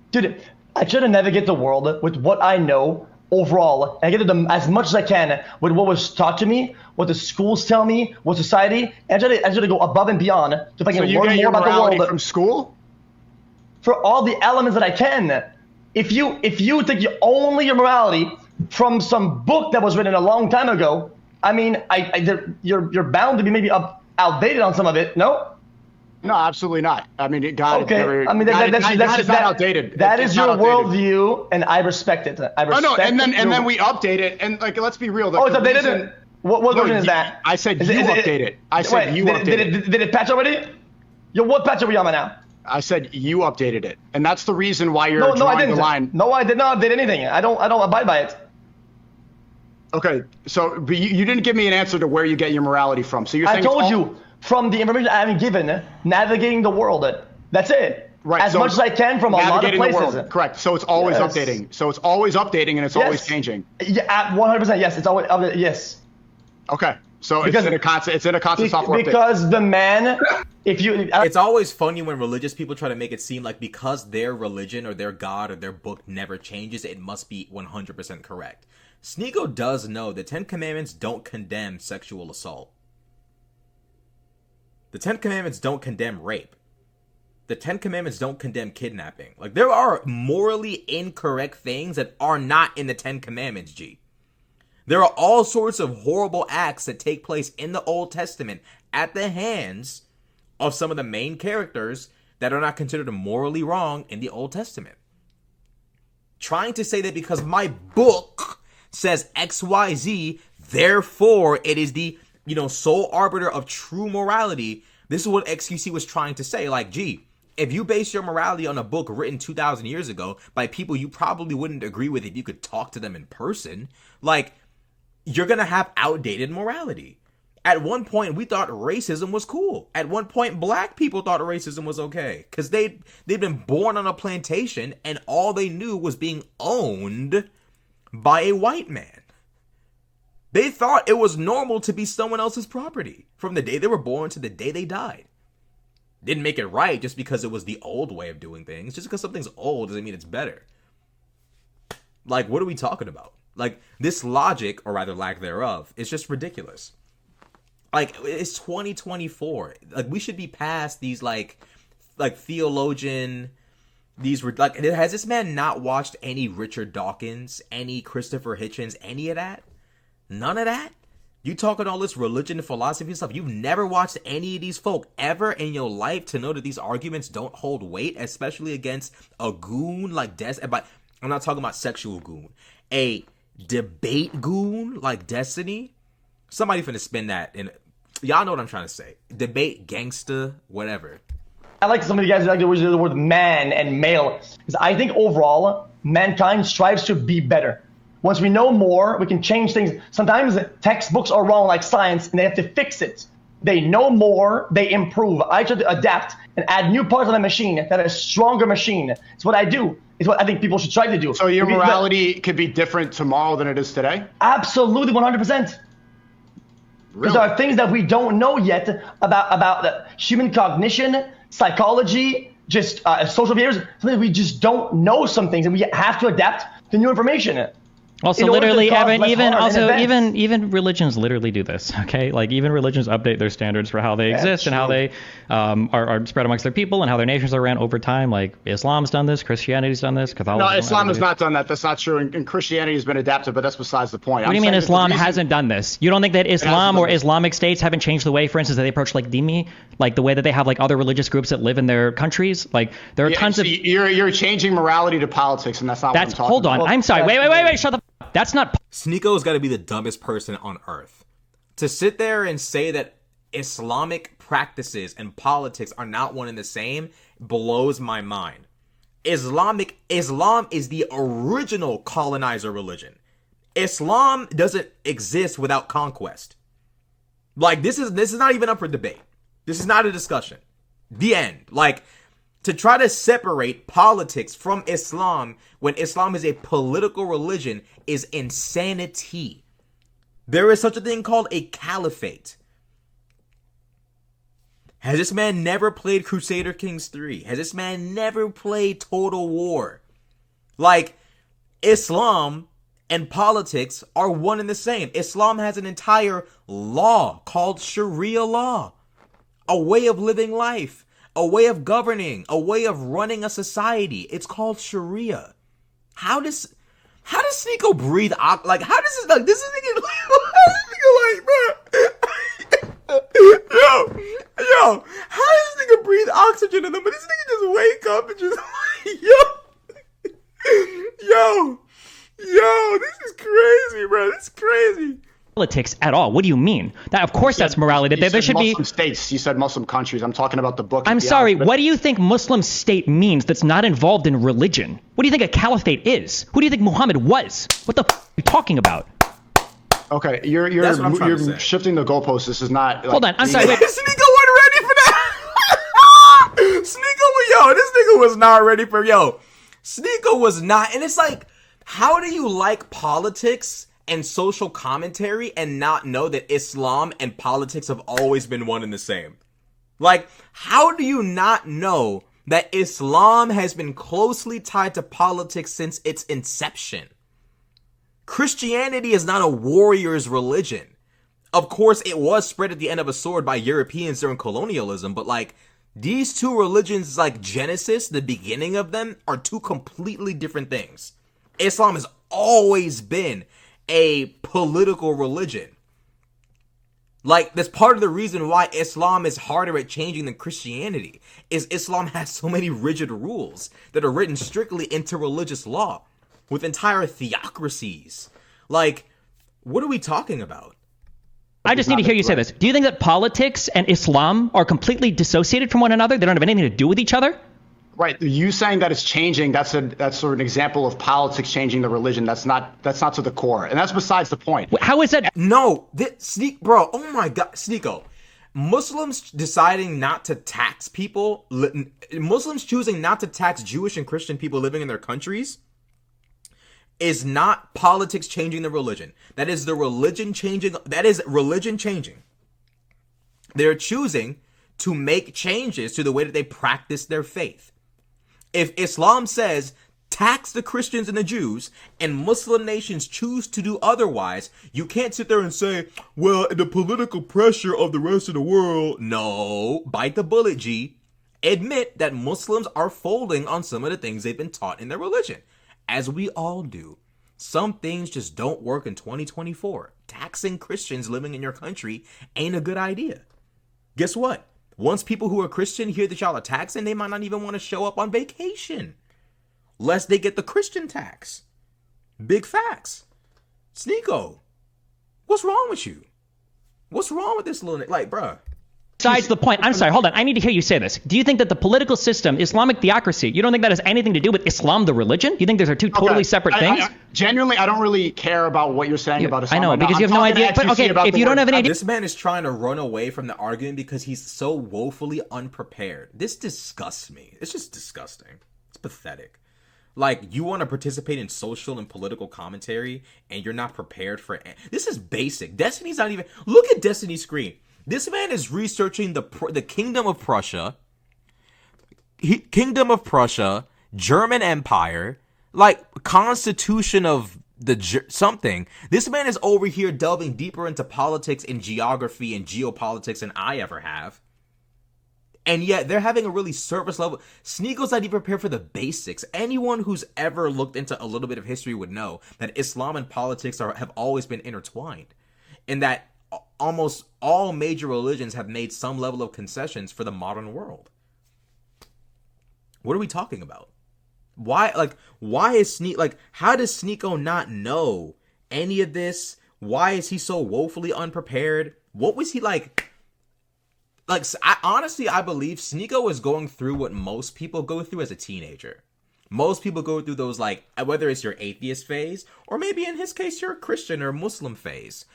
Dude, I try to navigate the world with what I know overall. I get it as much as I can with what was taught to me, what the schools tell me, what society. And I try to go above and beyond to if I can learn more about the world from school. For all the elements that I can. If you think only your morality from some book that was written a long time ago, I mean, you're bound to be maybe outdated on some of it. No. No, absolutely not. I mean, God. Okay. Never, I mean, that's not outdated. That is your worldview, and I respect it. And then we update it, and like, let's be real. It's updated. What version is that? I said you update it. I said you update it. Did it patch already? What patch are we on right now? I said you updated it, and that's the reason why you're drawing the line. No, I did not update anything. I don't abide by it. Okay, so but you didn't give me an answer to where you get your morality from. So you're saying I told you from the information I haven't given, navigating the world. That's it. Right. As much as I can from a lot of places. Correct. So it's always updating. So it's always updating and it's always changing. Yeah, 100%. Yes, it's always yes. Okay. So it's in a constant software update. Because the man, it's always funny when religious people try to make it seem like because their religion or their God or their book never changes, it must be 100% correct. Sneako does know the 10 Commandments don't condemn sexual assault. The 10 Commandments don't condemn rape. The 10 Commandments don't condemn kidnapping. Like, there are morally incorrect things that are not in the 10 Commandments, G. There are all sorts of horrible acts that take place in the Old Testament at the hands of some of the main characters that are not considered morally wrong in the Old Testament. Trying to say that because my book says XYZ, therefore it is the, sole arbiter of true morality. This is what XQC was trying to say. Like, gee, if you base your morality on a book written 2,000 years ago by people you probably wouldn't agree with if you could talk to them in person, like, you're going to have outdated morality. At one point, we thought racism was cool. At one point, black people thought racism was okay because they'd been born on a plantation and all they knew was being owned by a white man. They thought it was normal to be someone else's property from the day they were born to the day they died. Didn't make it right just because it was the old way of doing things. Just because something's old doesn't mean it's better. Like, what are we talking about? Like, this logic, or rather lack thereof, is just ridiculous. Like, it's 2024. Like, we should be past these, like theologian... has this man not watched any Richard Dawkins, any Christopher Hitchens, any of that? None of that? You talking all this religion and philosophy stuff, you've never watched any of these folk ever in your life to know that these arguments don't hold weight, especially against a goon like But I'm not talking about sexual goon. A debate goon like Destiny. Somebody finna spin that in. Y'all know what I'm trying to say. Debate gangster, whatever. I like some of you guys who like to use the word man and male. Because I think overall, mankind strives to be better. Once we know more, we can change things. Sometimes textbooks are wrong like science and they have to fix it. They know more, they improve. I try to adapt and add new parts of the machine that is a stronger machine. It's what I do. It's what I think people should try to do. So your morality could be different tomorrow than it is today? Absolutely, 100%. Because there are things that we don't know yet about human cognition, psychology, just social behaviors. Something we just don't know some things, and we have to adapt to new information. Also, literally, Evan, even religions literally do this, okay? Like, even religions update their standards for how they exist and how they are spread amongst their people and how their nations are ran over time. Like, Islam's done this, Christianity's done this, Catholicism. No, Islam has not done that. That's not true. And Christianity has been adapted, but that's besides the point. What do you mean Islam hasn't done this? You don't think that Islam or Islamic states haven't changed the way, for instance, that they approach, like, dhimmi? Like, the way that they have, like, other religious groups that live in their countries? Like, there are tons of... You're changing morality to politics, and that's not what I'm talking about. Hold on. I'm sorry. Wait. Shut the... That's not... Sneako's got to be the dumbest person on earth. To sit there and say that Islamic practices and politics are not one and the same blows my mind. Islam is the original colonizer religion. Islam doesn't exist without conquest. Like, this is not even up for debate. This is not a discussion. The end. Like, To try to separate politics from Islam when Islam is a political religion is insanity. There is such a thing called a caliphate. Has this man never played Crusader Kings 3? Has this man never played Total War? Like, Islam and politics are one and the same. Islam has an entire law called Sharia law. A way of living life. A way of governing. A way of running a society. It's called Sharia. How does Sneako breathe? Like, how does this, like, this is nigga, like, bro. Yo, how does this nigga breathe oxygen in them? But this nigga just wake up and just, yo, this is crazy, bro. This is crazy. Politics at all. What do you mean? That, of course, that's morality. There should be Muslim states. You said Muslim countries. I'm talking about the book. I'm sorry. What do you think Muslim state means that's not involved in religion? What do you think a caliphate is? Who do you think Muhammad was? What the f are you talking about? Okay, you're shifting the goalposts. This is not. Hold on. I'm sorry. Wait. Sneako wasn't ready for that. This nigga was not ready for Sneako was not, and it's like, how do you like politics and social commentary and not know that Islam and politics have always been one and the same? Like, how do you not know that Islam has been closely tied to politics since its inception? Christianity is not a warrior's religion. Of course, it was spread at the end of a sword by Europeans during colonialism, but like, these two religions, like Genesis, the beginning of them, are two completely different things. Islam has always been a political religion. Like, that's part of the reason why Islam is harder at changing than Christianity, is Islam has so many rigid rules that are written strictly into religious law, with entire theocracies. Like, what are we talking about? I just need to hear you say this. Do you think that politics and Islam are completely dissociated from one another? They don't have anything to do with each other? Right. You saying that it's changing, that's sort of an example of politics changing the religion. That's not to the core. And that's besides the point. How is that? No, bro, oh my God, Sneako. Muslims deciding not to tax people, Muslims choosing not to tax Jewish and Christian people living in their countries is not politics changing the religion. That is religion changing. They're choosing to make changes to the way that they practice their faith. If Islam says tax the Christians and the Jews, and Muslim nations choose to do otherwise, you can't sit there and say, well, the political pressure of the rest of the world. No, bite the bullet, G. Admit that Muslims are folding on some of the things they've been taught in their religion, as we all do. Some things just don't work in 2024. Taxing Christians living in your country ain't a good idea. Guess what? Once people who are Christian hear that y'all are taxing, they might not even want to show up on vacation, lest they get the Christian tax. Big facts. Sneako, what's wrong with you? What's wrong with this little, like, bruh? Besides the point, I'm sorry, hold on. I need to hear you say this. Do you think that the political system, Islamic theocracy, you don't think that has anything to do with Islam, the religion? Do you think those are two totally separate things? Genuinely, I don't really care about what you're saying about Islam. I know, because you have no idea. But okay, if you don't have any idea. This man is trying to run away from the argument because he's so woefully unprepared. This disgusts me. It's just disgusting. It's pathetic. Like, you want to participate in social and political commentary, and you're not prepared for it. This is basic. Destiny's not even... Look at Destiny's screen. This man is researching the Kingdom of Prussia, German Empire, like Constitution of the something. This man is over here delving deeper into politics and geography and geopolitics than I ever have. And yet they're having a really surface level. Sneako's not even prepared for the basics. Anyone who's ever looked into a little bit of history would know that Islam and politics have always been intertwined, and that almost all major religions have made some level of concessions for the modern world. What are we talking about? Why is how does Sneako not know any of this? Why is he so woefully unprepared? What was he like? I believe Sneako is going through what most people go through as a teenager. Most people go through those, like, whether it's your atheist phase, or maybe in his case, your Christian or Muslim phase.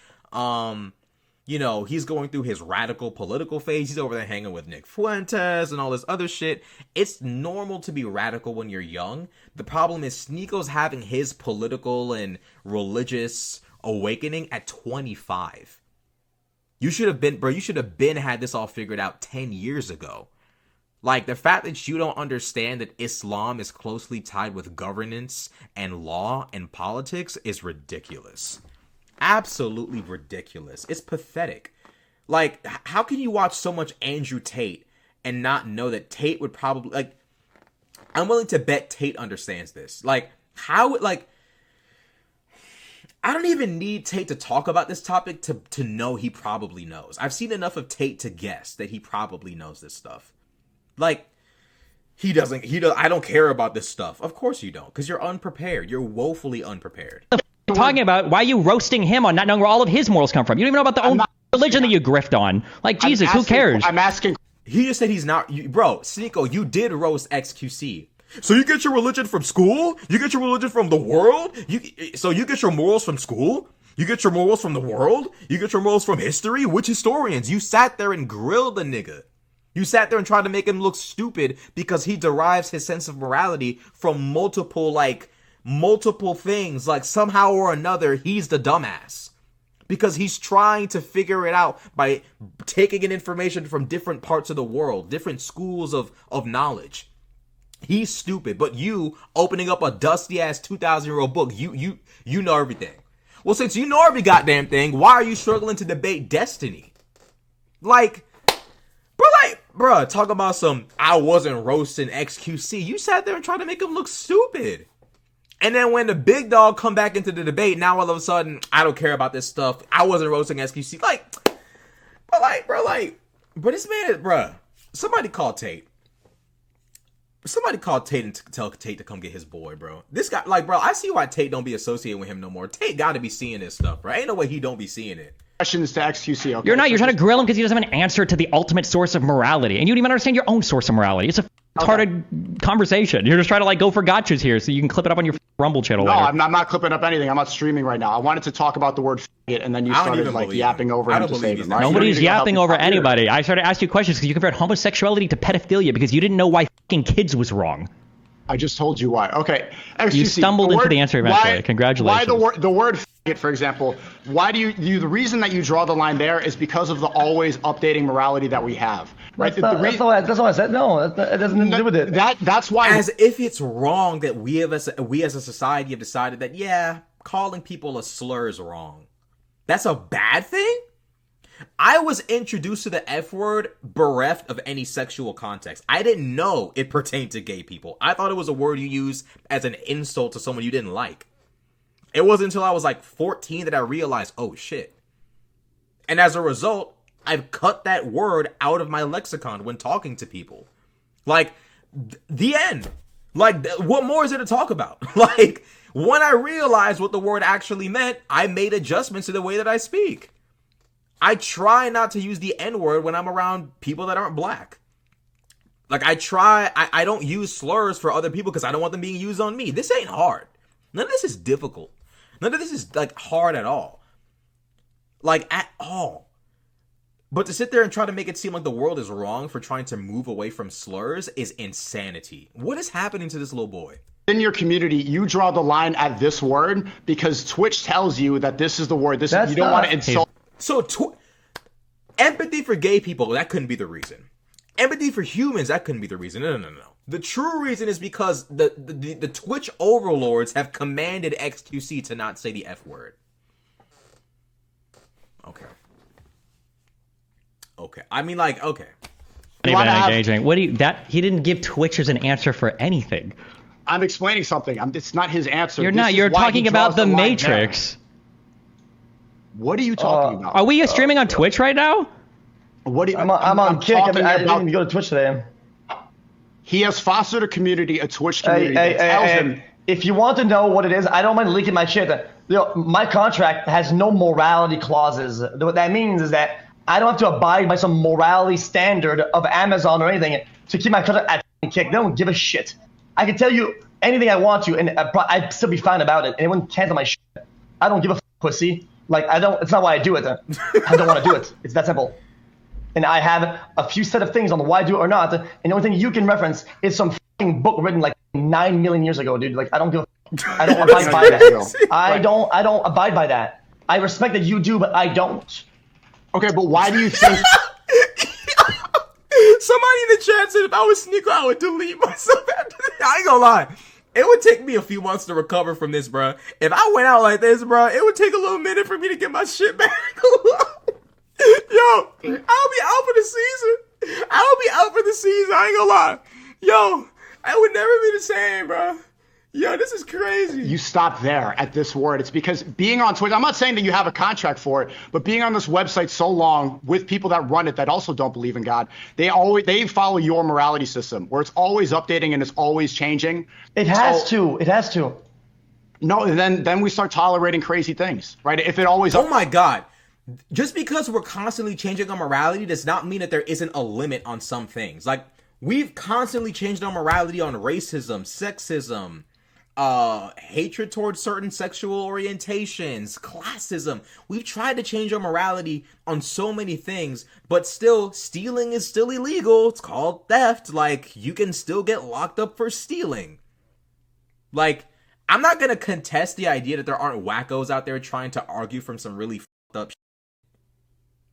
he's going through his radical political phase. He's over there hanging with Nick Fuentes and all this other shit. It's normal to be radical when you're young. The problem is Sneako's having his political and religious awakening at 25. You should have been had this all figured out 10 years ago. Like, the fact that you don't understand that Islam is closely tied with governance and law and politics is ridiculous. Absolutely ridiculous. It's pathetic. Like, how can you watch so much Andrew Tate and not know that Tate would probably, like, I'm willing to bet Tate understands this. Like, I don't even need Tate to talk about this topic to know he probably knows. I've seen enough of Tate to guess that he probably knows this stuff. Like, I don't care about this stuff. Of course you don't, because you're unprepared. You're woefully unprepared. Talking about, why are you roasting him on not knowing where all of his morals come from? You don't even know about the own religion that you grift on. Like, Jesus, who cares? I'm asking. He just said he's not, bro, Sneako, you did roast XQC. So you get your religion from school? You get your religion from the world? So you get your morals from school? You get your morals from the world? You get your morals from history? Which historians? You sat there and grilled the nigga. You sat there and tried to make him look stupid because he derives his sense of morality from multiple things. Like, somehow or another, he's the dumbass. Because he's trying to figure it out by taking in information from different parts of the world, different schools of knowledge. He's stupid, but you, opening up a dusty-ass 2,000-year-old book, you know everything. Well, since you know every goddamn thing, why are you struggling to debate destiny? Bruh, talk about some, I wasn't roasting XQC. You sat there and tried to make him look stupid. And then when the big dog come back into the debate, now all of a sudden, I don't care about this stuff. I wasn't roasting XQC. But this man, somebody call Tate. Somebody call Tate and tell Tate to come get his boy, bro. This guy, I see why Tate don't be associated with him no more. Tate gotta be seeing this stuff, bro. Ain't no way he don't be seeing it. Questions to XQC. Okay, you're trying to grill him because he doesn't have an answer to the ultimate source of morality. And you don't even understand your own source of morality. It's a retarded conversation. You're just trying to, go for gotchas here so you can clip it up on your Rumble channel later. I'm not clipping up anything. I'm not streaming right now. I wanted to talk about the word faggot, and then you started, yapping over him to save him. Right? Nobody's yapping over anybody. I started asking you questions because you compared homosexuality to pedophilia because you didn't know why fucking kids was wrong. I just told you why. Okay. XQC, you stumbled into the answer eventually. Congratulations. Why the word faggot, for example, why do you the reason that you draw the line there is because of the always updating morality that we have. Right? That's all I said. No, it doesn't have to do with it. That's why. As if it's wrong that we as a society have decided that, calling people a slur is wrong. That's a bad thing? I was introduced to the F word bereft of any sexual context. I didn't know it pertained to gay people. I thought it was a word you use as an insult to someone you didn't like. It wasn't until I was 14 that I realized, oh shit. And as a result, I've cut that word out of my lexicon when talking to people. The end. What more is there to talk about? When I realized what the word actually meant, I made adjustments to the way that I speak. I try not to use the N-word when I'm around people that aren't black. I don't use slurs for other people because I don't want them being used on me. This ain't hard. None of this is difficult. None of this is, hard at all. At all. But to sit there and try to make it seem like the world is wrong for trying to move away from slurs is insanity. What is happening to this little boy? In your community, you draw the line at this word because Twitch tells you that this is the word. You don't want to insult. So, empathy for gay people, that couldn't be the reason. Empathy for humans, that couldn't be the reason. No. The true reason is because the Twitch overlords have commanded XQC to not say the F word. Okay. I mean, okay. Not even engaging. He didn't give Twitchers an answer for anything. I'm explaining something. It's not his answer. You're not. You're talking about the Matrix. What are you talking about? Are we streaming on Twitch right now? I'm on Kick. I didn't even go to Twitch today. He has fostered a Twitch community that tells him. If you want to know what it is, I don't mind leaking my shit. My contract has no morality clauses. What that means is that I don't have to abide by some morality standard of Amazon or anything to keep my contract at Kick. They don't give a shit. I can tell you anything I want to, and I'd still be fine about it. And it wouldn't cancel my shit. I don't give a pussy. Like, it's not why I do it. I don't want to do it. It's that simple. And I have a few set of things on why I do it or not. And the only thing you can reference is some fucking book written like 9 million years ago, dude. Like, I don't abide by that. I don't abide by that. I respect that you do, but I don't. Okay, but why do you think? Somebody in the chat said if I was Sneako, I would delete myself after that. I ain't gonna lie. It would take me a few months to recover from this, bro. If I went out like this, bro, it would take a little minute for me to get my shit back. Yo, I'll be out for the season. I ain't gonna lie. Yo, I would never be the same, bro. Yo, this is crazy. You stop there at this word. It's because being on Twitch, I'm not saying that you have a contract for it, but being on this website so long with people that run it that also don't believe in God, they follow your morality system where it's always updating and it's always changing. It has to. No, then we start tolerating crazy things, right? If it always. Oh my God. Just because we're constantly changing our morality does not mean that there isn't a limit on some things. Like, we've constantly changed our morality on racism, sexism, hatred towards certain sexual orientations, classism. We've tried to change our morality on so many things, but still, stealing is still illegal. It's called theft. Like, you can still get locked up for stealing. Like, I'm not gonna contest the idea that there aren't wackos out there trying to argue from some really fucked up shit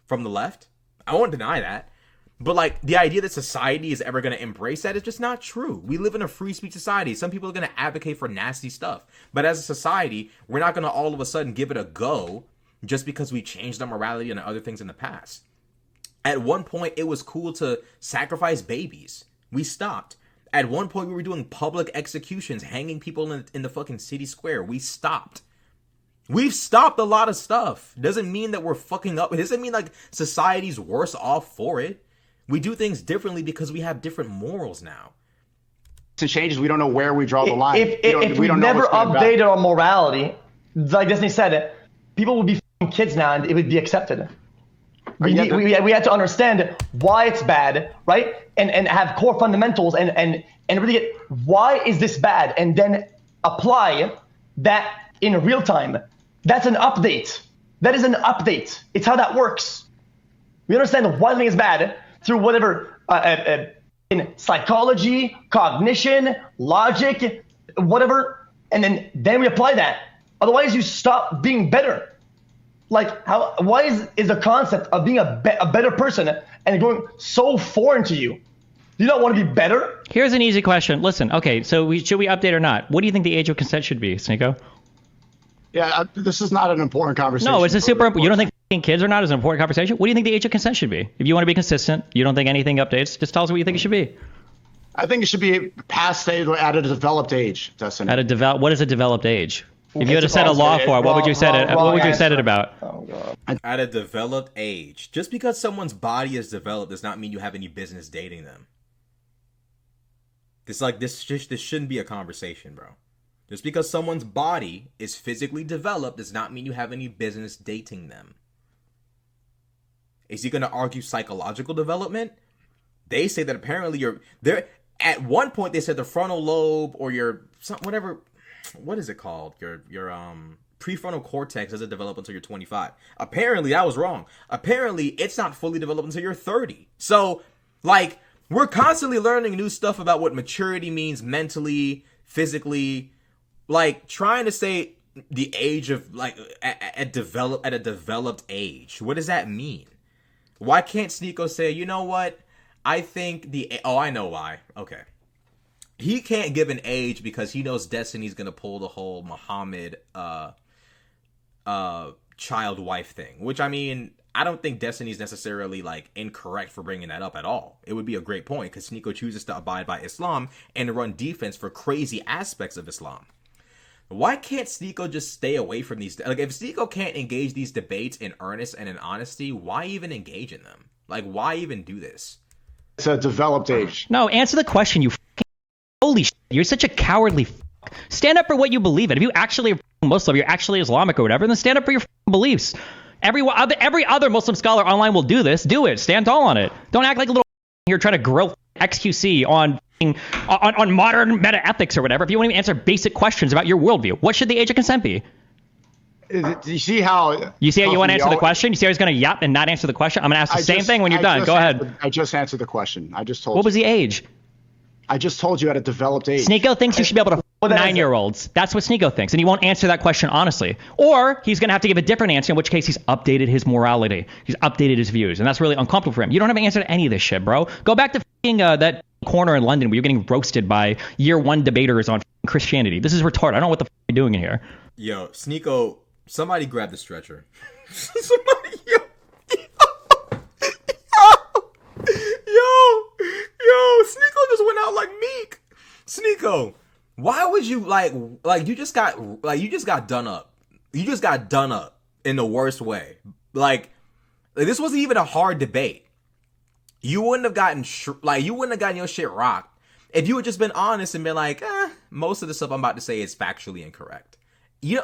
from the left. I won't deny that. But, like, the idea that society is ever going to embrace that is just not true. We live in a free speech society. Some people are going to advocate for nasty stuff. But as a society, we're not going to all of a sudden give it a go just because we changed our morality and other things in the past. At one point, it was cool to sacrifice babies. We stopped. At one point, we were doing public executions, hanging people in the fucking city square. We stopped. We've stopped a lot of stuff. Doesn't mean that we're fucking up. It doesn't mean, like, society's worse off for it. We do things differently because we have different morals now. To changes, we don't know where we draw the line. If we never updated our morality, like Disney said, people would be kids now and it would be accepted. We had to understand why it's bad, right? And have core fundamentals and really get why is this bad, and then apply that in real time. That's an update. That is an update. It's how that works. We understand why something is bad through whatever in psychology, cognition, logic, whatever, and then we apply that. Otherwise, you stop being better. Like, why is the concept of being a better person and going so foreign to you? You don't want to be better? Here's an easy question. Listen, okay, so should we update or not? What do you think the age of consent should be, Sneako? Yeah, this is not an important conversation. No, it's a super important. You don't think kids are not as an important conversation? What do you think the age of consent should be? If you want to be consistent, you don't think anything updates, just tell us what you think it should be. I think it should be past age at a developed age, Dustin. What is a developed age? If you had to set a law for it, what would you set it? What would you set it about? Oh, God. At a developed age. Just because someone's body is developed does not mean you have any business dating them. This shouldn't be a conversation, bro. Just because someone's body is physically developed does not mean you have any business dating them. Is he going to argue psychological development? They say that apparently at one point they said the frontal lobe or what is it called? Your prefrontal cortex doesn't develop until you're 25. Apparently that was wrong. Apparently it's not fully developed until you're 30. So, like, we're constantly learning new stuff about what maturity means mentally, physically. Like, trying to say the age of, like, at a developed age. What does that mean? Why can't Sneako say, you know what? I think I know why. Okay. He can't give an age because he knows Destiny's going to pull the whole Muhammad child wife thing. Which, I mean, I don't think Destiny's necessarily, like, incorrect for bringing that up at all. It would be a great point because Sneako chooses to abide by Islam and run defense for crazy aspects of Islam. Why can't Sneako just stay away from these? Like, if Sneako can't engage these debates in earnest and in honesty, why even engage in them? Like, why even do this? It's a developed age. No, answer the question, you holy shit. You're such a cowardly Stand up for what you believe in. If you actually are Muslim, you're actually Islamic or whatever, then stand up for your beliefs. Every other Muslim scholar online will do this. Do it. Stand tall on it. Don't act like a little here trying to grill XQC on modern meta ethics or whatever if you won't even answer basic questions about your worldview. What should the age of consent be? Do you see how? You see how you want to answer the question? You see how he's going to yap and not answer the question? I'm going to ask the same thing when you're done. Go ahead. I just answered the question. I just told you. What was the age? I just told you at a developed age. Sneako thinks you should be able to 9-year-olds. That's what Sneako thinks, and he won't answer that question honestly. Or he's going to have to give a different answer, in which case he's updated his morality. He's updated his views, and that's really uncomfortable for him. You don't have an answer to any of this shit, bro. Go back to that corner in London where you're getting roasted by year 1 debaters on Christianity. This is retarded. I don't know what the you're doing in here. Yo, Sneako, somebody grab the stretcher. Somebody, Yo, Sneako just went out like Meek. Sneako, why would you like you just got done up. You just got done up in the worst way. Like this wasn't even a hard debate. You wouldn't have gotten your shit rocked if you had just been honest and been like, most of the stuff I'm about to say is factually incorrect. You know,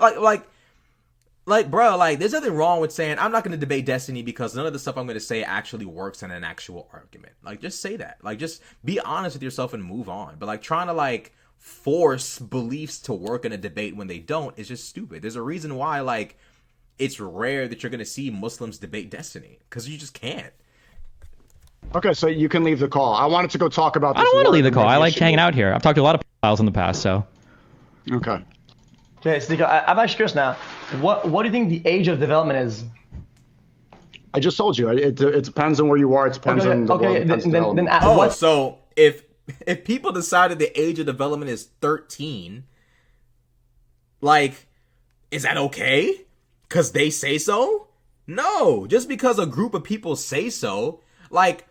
like, bro, like, there's nothing wrong with saying, I'm not going to debate Destiny because none of the stuff I'm going to say actually works in an actual argument. Like, just say that. Like, just be honest with yourself and move on. But, like, trying to, like, force beliefs to work in a debate when they don't is just stupid. There's a reason why, like, it's rare that you're going to see Muslims debate Destiny. Because you just can't. Okay, so you can leave the call. I wanted to go talk about this. I don't want to leave the call. I like hanging out here. I've talked to a lot of files in the past, so. Okay. Okay, Sneako, I'm actually curious now. What do you think the age of development is? I just told you. It depends on where you are. It depends on the then so if people decided the age of development is 13, like, is that okay? Because they say so? No, just because a group of people say so. Like,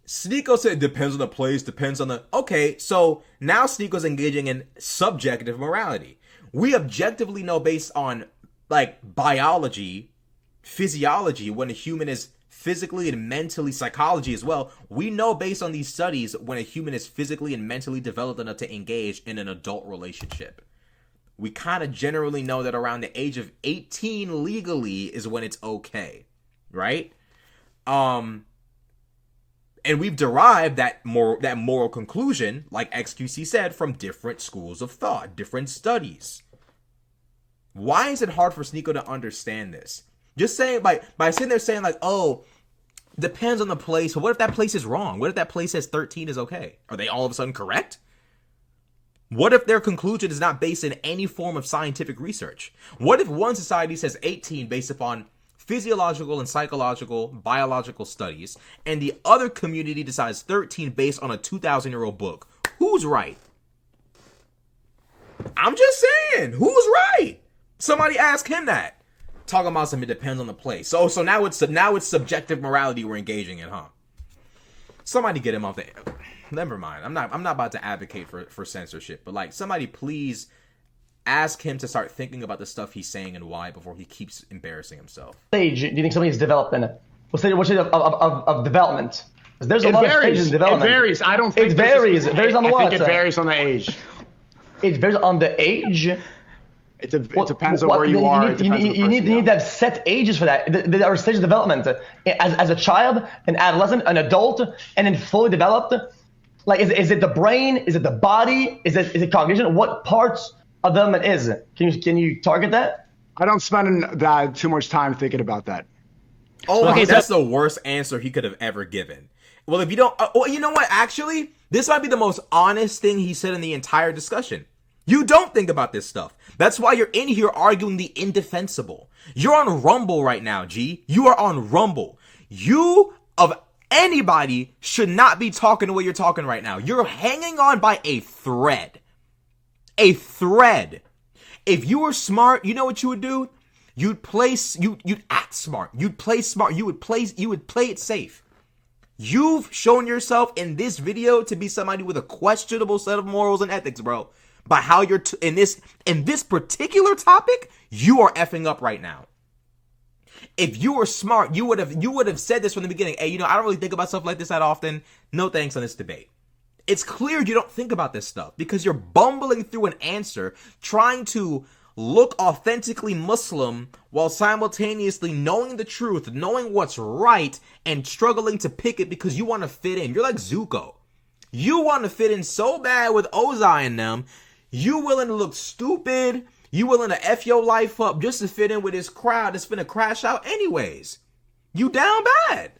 Sneako said it depends on the place, depends on the... Okay, so now Sneako's engaging in subjective morality. We objectively know based on, like, biology, physiology, when a human is physically and mentally, psychology as well, we know based on these studies when a human is physically and mentally developed enough to engage in an adult relationship. We kind of generally know that around the age of 18 legally is when it's okay, right? And we've derived that moral conclusion, like XQC said, from different schools of thought, different studies. Why is it hard for Sneako to understand this? Just saying, by sitting there saying, like, oh, depends on the place. What if that place is wrong? What if that place says 13 is okay? Are they all of a sudden correct? What if their conclusion is not based in any form of scientific research? What if one society says 18 based upon physiological and psychological, biological studies, and the other community decides 13 based on a 2,000-year-old book? Who's right? I'm just saying, who's right? Somebody ask him that. Talking about something, it depends on the place. So now it's subjective morality we're engaging in, huh? Somebody get him off the... Never mind. I'm not about to advocate for censorship, but like, somebody please ask him to start thinking about the stuff he's saying and why before he keeps embarrassing himself. Stage do you think somebody's developed in it? What stage of development? There's a lot of stages in development. It varies. I don't think it varies. It varies on the what? I think it varies on the age. It varies on the age. It depends on where you are. You need to have set ages for that. There are stages of development. As a child, an adolescent, an adult, and then fully developed. Like, is it the brain? Is it the body? Is it cognition? What parts of development is it? Can you target that? I don't spend that too much time thinking about that. Oh, okay, that's the worst answer he could have ever given. Well, if you don't, well, you know what? Actually, this might be the most honest thing he said in the entire discussion. You don't think about this stuff. That's why you're in here arguing the indefensible. You're on Rumble right now, G. You are on Rumble. You, of anybody, should not be talking the way you're talking right now. You're hanging on by a thread. A thread. If you were smart, you know what you would do? You'd act smart. You'd play smart. You would play it safe. You've shown yourself in this video to be somebody with a questionable set of morals and ethics, bro. By how you're in this particular topic, you are effing up right now. If you were smart, you would have said this from the beginning. Hey, I don't really think about stuff like this that often. No thanks on this debate. It's clear you don't think about this stuff because you're bumbling through an answer, trying to look authentically Muslim while simultaneously knowing the truth, knowing what's right, and struggling to pick it because you want to fit in. You're like Zuko. You want to fit in so bad with Ozai and them. You willing to look stupid. You willing to F your life up just to fit in with this crowd that's finna crash out anyways. You down bad.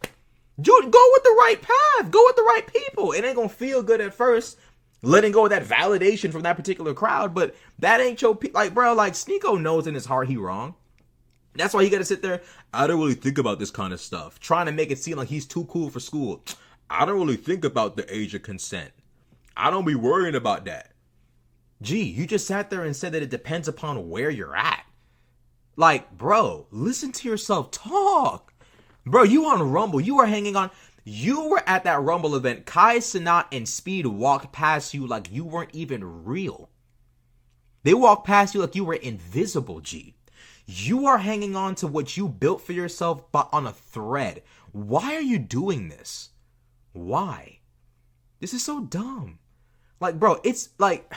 Go with the right path. Go with the right people. It ain't gonna feel good at first, letting go of that validation from that particular crowd, but that ain't your like, bro, like Sneako knows in his heart he wrong. That's why he gotta sit there. I don't really think about this kind of stuff, trying to make it seem like he's too cool for school. I don't really think about the age of consent. I don't be worrying about that. Gee, you just sat there and said that it depends upon where you're at. Like, bro, listen to yourself talk. Bro, you on Rumble. You were hanging on. You were at that Rumble event. Kai Cenat and Speed walked past you like you weren't even real. They walked past you like you were invisible, G. You are hanging on to what you built for yourself but on a thread. Why are you doing this? Why? This is so dumb. Like, bro, it's like...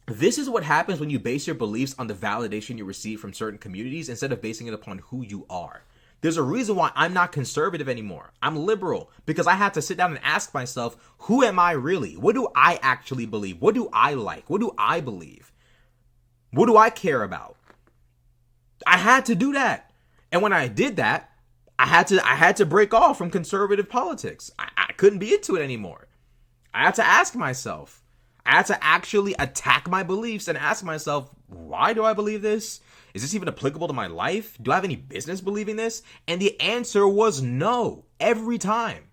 This is what happens when you base your beliefs on the validation you receive from certain communities instead of basing it upon who you are. There's a reason why I'm not conservative anymore. I'm liberal because I have to sit down and ask myself, who am I really? What do I actually believe? What do I like? What do I believe? What do I care about? I had to do that. And when I did that, I had to break off from conservative politics. I couldn't be into it anymore. I had to ask myself. I had to actually attack my beliefs and ask myself, why do I believe this? Is this even applicable to my life? Do I have any business believing this? And the answer was no, every time.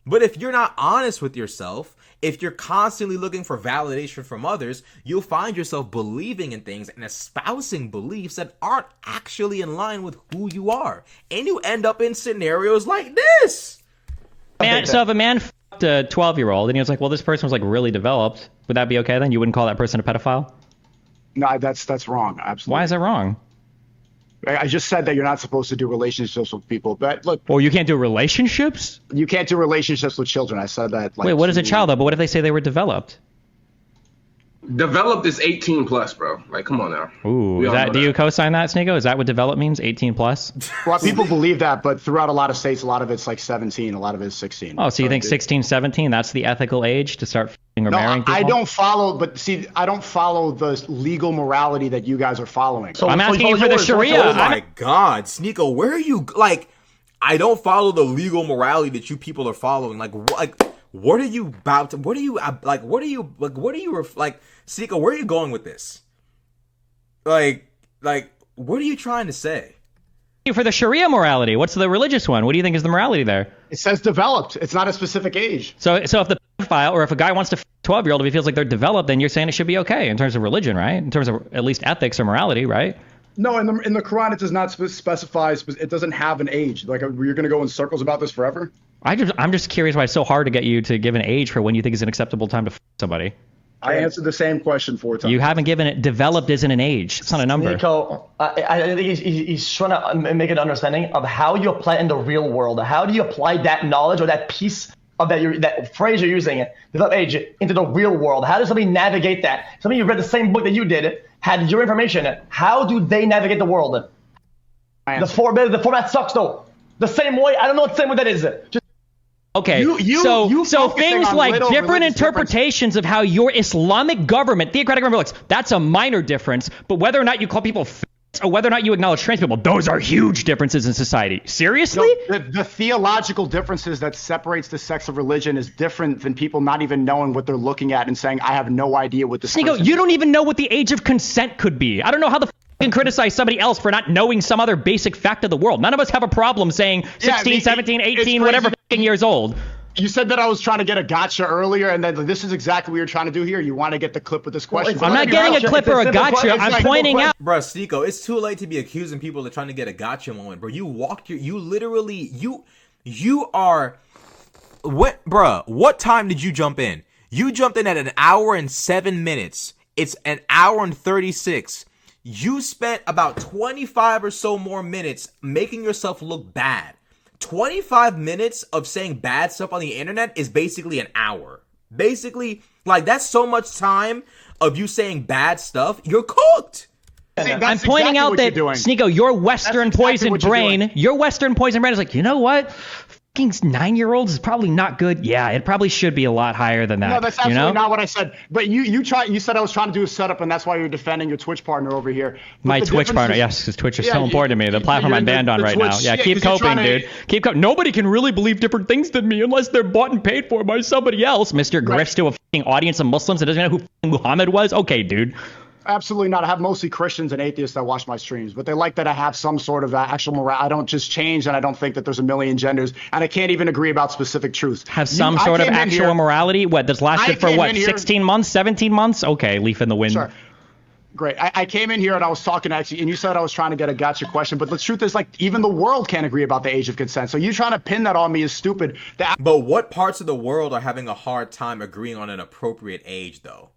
But if you're not honest with yourself, if you're constantly looking for validation from others, you'll find yourself believing in things and espousing beliefs that aren't actually in line with who you are. And you end up in scenarios like this. Man, so if a man fucked a 12-year-old and he was like, well, this person was like really developed, would that be okay then? You wouldn't call that person a pedophile? No, that's wrong. Absolutely. Why is that wrong? I just said that you're not supposed to do relationships with people. But look, well, you can't do relationships? You can't do relationships with children. I said that. Like, wait, what is a child though? But what if they say they were developed? Developed is 18 plus, bro. Like, come on now. Ooh, do you co-sign that, Sneako? Is that what developed means? 18 plus? Well, people believe that, but throughout a lot of states, a lot of it's like 17, a lot of it's 16. Oh, so you think 16, 17, that's the ethical age to start f***ing or marrying people? I don't follow the legal morality that you guys are following. So I'm asking you for the Sharia. Oh my God, Sneako, where are you? Like, I don't follow the legal morality that you people are following. What are you about to, Sneako, where are you going with this? Like, what are you trying to say? For the Sharia morality, what's the religious one? What do you think is the morality there? It says developed. It's not a specific age. So if the pedophile or if a guy wants to f 12-year-old, if he feels like they're developed, then you're saying it should be okay in terms of religion, right? In terms of at least ethics or morality, right? No, in the Quran, it does not specify. It doesn't have an age. Like, you're going to go in circles about this forever? I'm just curious why it's so hard to get you to give an age for when you think is an acceptable time to f somebody. I answered the same question 4 times. You haven't given it. Developed isn't an age. It's not a number. Nico, I think he's trying to make an understanding of how you apply it in the real world. How do you apply that knowledge or that piece of that phrase you're using, developed age, into the real world? How does somebody navigate that? Somebody who read the same book that you did, had your information. How do they navigate the world? The format sucks though. The same way. I don't know what the same way that is. Just okay, so things like different interpretations of how your Islamic government, theocratic government looks, that's a minor difference. But whether or not you call people or whether or not you acknowledge trans people, those are huge differences in society. Seriously? No, the theological differences that separates the sects of religion is different than people not even knowing what they're looking at and saying, I have no idea what this Sneako, you don't even know what the age of consent could be. I don't know how the can criticize somebody else for not knowing some other basic fact of the world. None of us have a problem saying 16, 17, 18, whatever years old. You said that I was trying to get a gotcha earlier, and then this is exactly what you're trying to do here. You want to get the clip with this question. I'm not getting a clip or a gotcha. I'm pointing out. Bro, Sneako, it's too late to be accusing people of trying to get a gotcha moment, bro. What time did you jump in? You jumped in at 1 hour and 7 minutes. It's 1 hour and 36. You spent about 25 or so more minutes making yourself look bad. 25 minutes of saying bad stuff on the internet is basically 1 hour. Basically, like, that's so much time of you saying bad stuff. You're cooked. See, I'm pointing out that, Sneako, your Western poison brain is like, you know what? 9-year-olds is probably not good. Yeah, it probably should be a lot higher than that. No, that's absolutely not what I said. But you said I was trying to do a setup, and that's why you're defending your Twitch partner over here. But my Twitch partner, yes, because Twitch is so important to me. The platform I'm banned on right now. Yeah, keep coping, dude. Keep coping. Nobody can really believe different things than me unless they're bought and paid for by somebody else. Mr. Griff's to a fucking audience of Muslims that doesn't know who Muhammad was. Okay, dude. Absolutely not. I have mostly Christians and atheists that watch my streams, but they like that I have some sort of actual morale. I don't just change, and I don't think that there's a million genders, and I can't even agree about specific truths. Have some sort of actual morality? What, that's lasted for what, 16 months, 17 months? Okay, leaf in the wind. Sure. Great. I came in here and I was talking actually, and you said I was trying to get a gotcha question, but the truth is, like, even the world can't agree about the age of consent. So you trying to pin that on me is stupid. But what parts of the world are having a hard time agreeing on an appropriate age, though?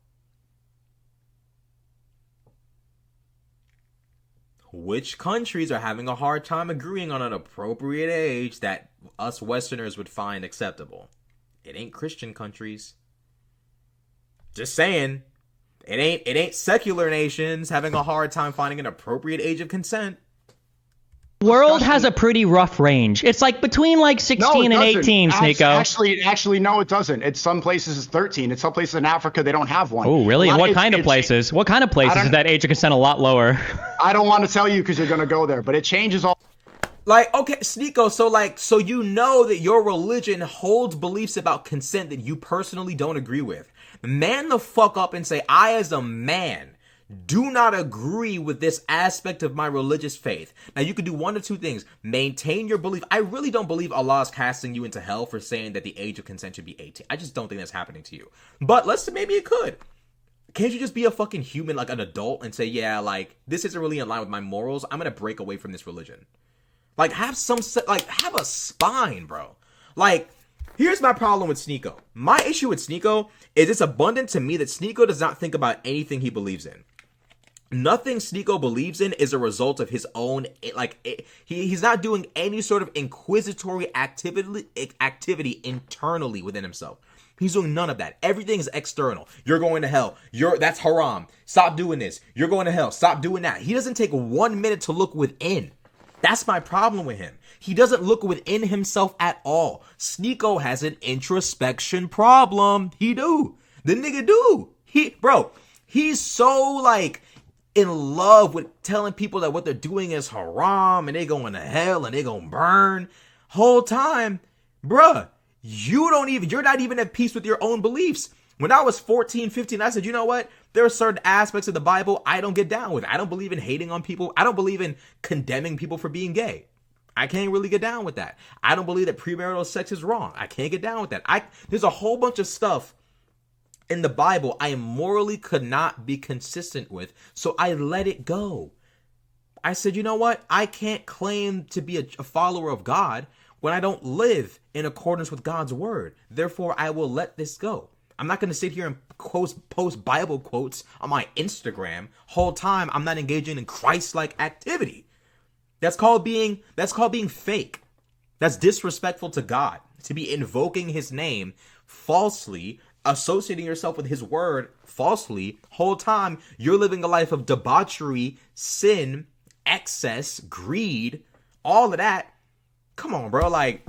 Which countries are having a hard time agreeing on an appropriate age that us Westerners would find acceptable? It ain't Christian countries. Just saying. It ain't secular nations having a hard time finding an appropriate age of consent. The world has a pretty rough range. It's like between like 16 and 18, Sneako. Actually, no, it doesn't. It's some places it's 13. In some places in Africa, they don't have one. Oh, really? And what kind of places? What kind of places is that age of consent a lot lower? I don't want to tell you because you're going to go there, but it changes all. Like, okay, Sneako, so you know that your religion holds beliefs about consent that you personally don't agree with. Man the fuck up and say, I as a man do not agree with this aspect of my religious faith. Now, you could do one of two things. Maintain your belief. I really don't believe Allah is casting you into hell for saying that the age of consent should be 18. I just don't think that's happening to you. But let's say maybe it could. Can't you just be a fucking human, like an adult, and say, yeah, like, this isn't really in line with my morals. I'm going to break away from this religion. Like, have a spine, bro. Like, here's my problem with Sneako. My issue with Sneako is it's abundant to me that Sneako does not think about anything he believes in. Nothing Sneako believes in is a result of his own, like, he's not doing any sort of inquisitory activity internally within himself. He's doing none of that. Everything is external. You're going to hell. That's haram. Stop doing this. You're going to hell. Stop doing that. He doesn't take 1 minute to look within. That's my problem with him. He doesn't look within himself at all. Sneako has an introspection problem. He do. The nigga do. He's so, like, in love with telling people that what they're doing is haram and they going to hell and they gonna burn. Whole time, bruh, you're not even at peace with your own beliefs. When I was 14, 15, I said, you know what? There are certain aspects of the Bible I don't get down with. I don't believe in hating on people. I don't believe in condemning people for being gay. I can't really get down with that. I don't believe that premarital sex is wrong. I can't get down with that. There's a whole bunch of stuff in the Bible I morally could not be consistent with, so I let it go. I said, you know what? I can't claim to be a follower of God when I don't live in accordance with God's word. Therefore, I will let this go. I'm not going to sit here and post Bible quotes on my Instagram whole time I'm not engaging in Christ-like activity. That's called being fake. That's disrespectful to God, to be invoking his name falsely, associating yourself with his word falsely. Whole time you're living a life of debauchery, sin, excess, greed, all of that. Come on, bro. Like,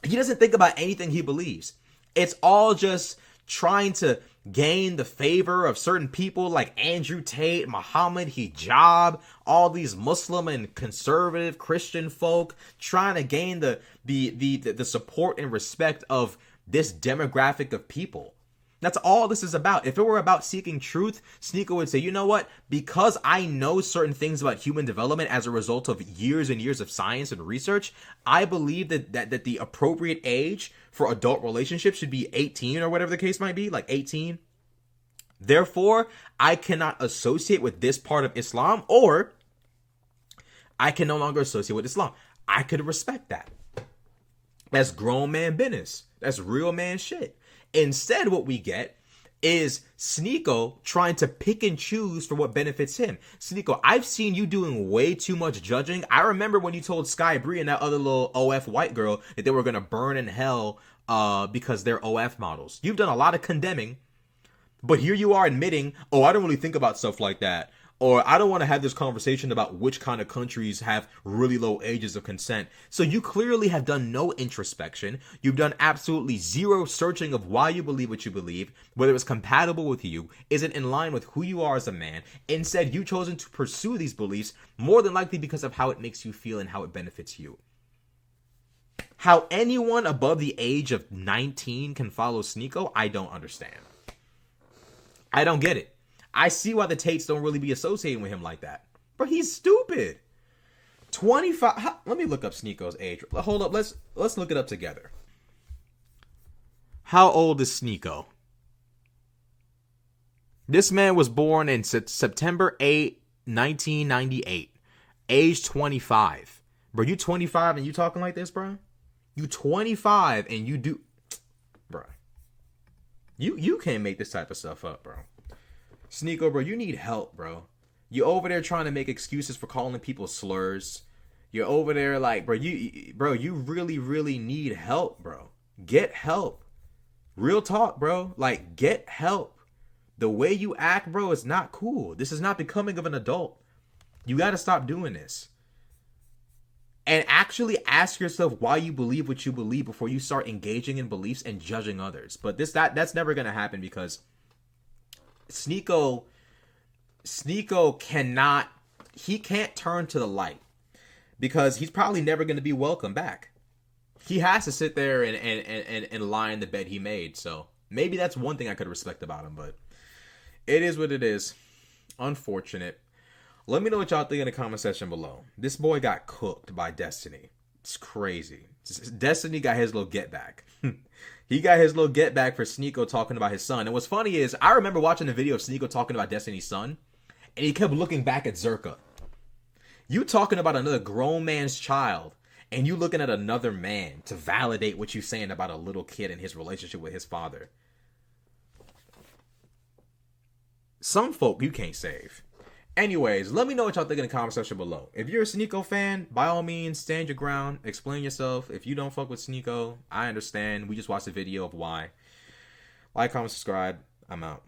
he doesn't think about anything he believes. It's all just trying to gain the favor of certain people like Andrew Tate, Muhammad, hijab, all these Muslim and conservative Christian folk, trying to gain the support and respect of this demographic of people. That's all this is about. If it were about seeking truth, Sneako would say, you know what? Because I know certain things about human development as a result of years and years of science and research, I believe that the appropriate age for adult relationships should be 18 or whatever the case might be, like 18. Therefore, I cannot associate with this part of Islam, or I can no longer associate with Islam. I could respect that. That's grown man business. That's real man shit. Instead, what we get is Sneako trying to pick and choose for what benefits him. Sneako, I've seen you doing way too much judging. I remember when you told Sky Bree and that other little OF white girl that they were going to burn in hell because they're OF models. You've done a lot of condemning, but here you are admitting, oh, I don't really think about stuff like that. Or I don't want to have this conversation about which kind of countries have really low ages of consent. So you clearly have done no introspection. You've done absolutely zero searching of why you believe what you believe, whether it's compatible with you, isn't in line with who you are as a man. Instead, you've chosen to pursue these beliefs more than likely because of how it makes you feel and how it benefits you. How anyone above the age of 19 can follow Sneako, I don't understand. I don't get it. I see why the Tates don't really be associating with him like that. But he's stupid. 25. Let me look up Sneako's age. Hold up. Let's look it up together. How old is Sneako? This man was born in September 8, 1998. Age 25. Bro, you 25 and you talking like this, bro? You 25 and you do... Bro. You can't make this type of stuff up, bro. Sneako, bro, you need help, bro. You over there trying to make excuses for calling people slurs. You're over there like, bro, you really, really need help, bro. Get help. Real talk, bro. Like, get help. The way you act, bro, is not cool. This is not becoming of an adult. You got to stop doing this. And actually ask yourself why you believe what you believe before you start engaging in beliefs and judging others. But that's never going to happen because Sneako can't turn to the light because he's probably never going to be welcome back. He has to sit there and lie in the bed he made. So maybe that's one thing I could respect about him, but it is what it is. Unfortunate. Let me know what y'all think in the comment section below. This boy got cooked by Destiny. It's crazy. Destiny got his little get back. He got his little get back for Sneako talking about his son. And what's funny is I remember watching the video of Sneako talking about Destiny's son, and he kept looking back at Zerka. You talking about another grown man's child, and you looking at another man to validate what you saying about a little kid and his relationship with his father. Some folk you can't save. Anyways, let me know what y'all think in the comment section below. If you're a Sneako fan, by all means, stand your ground. Explain yourself. If you don't fuck with Sneako, I understand. We just watched a video of why. Like, comment, subscribe. I'm out.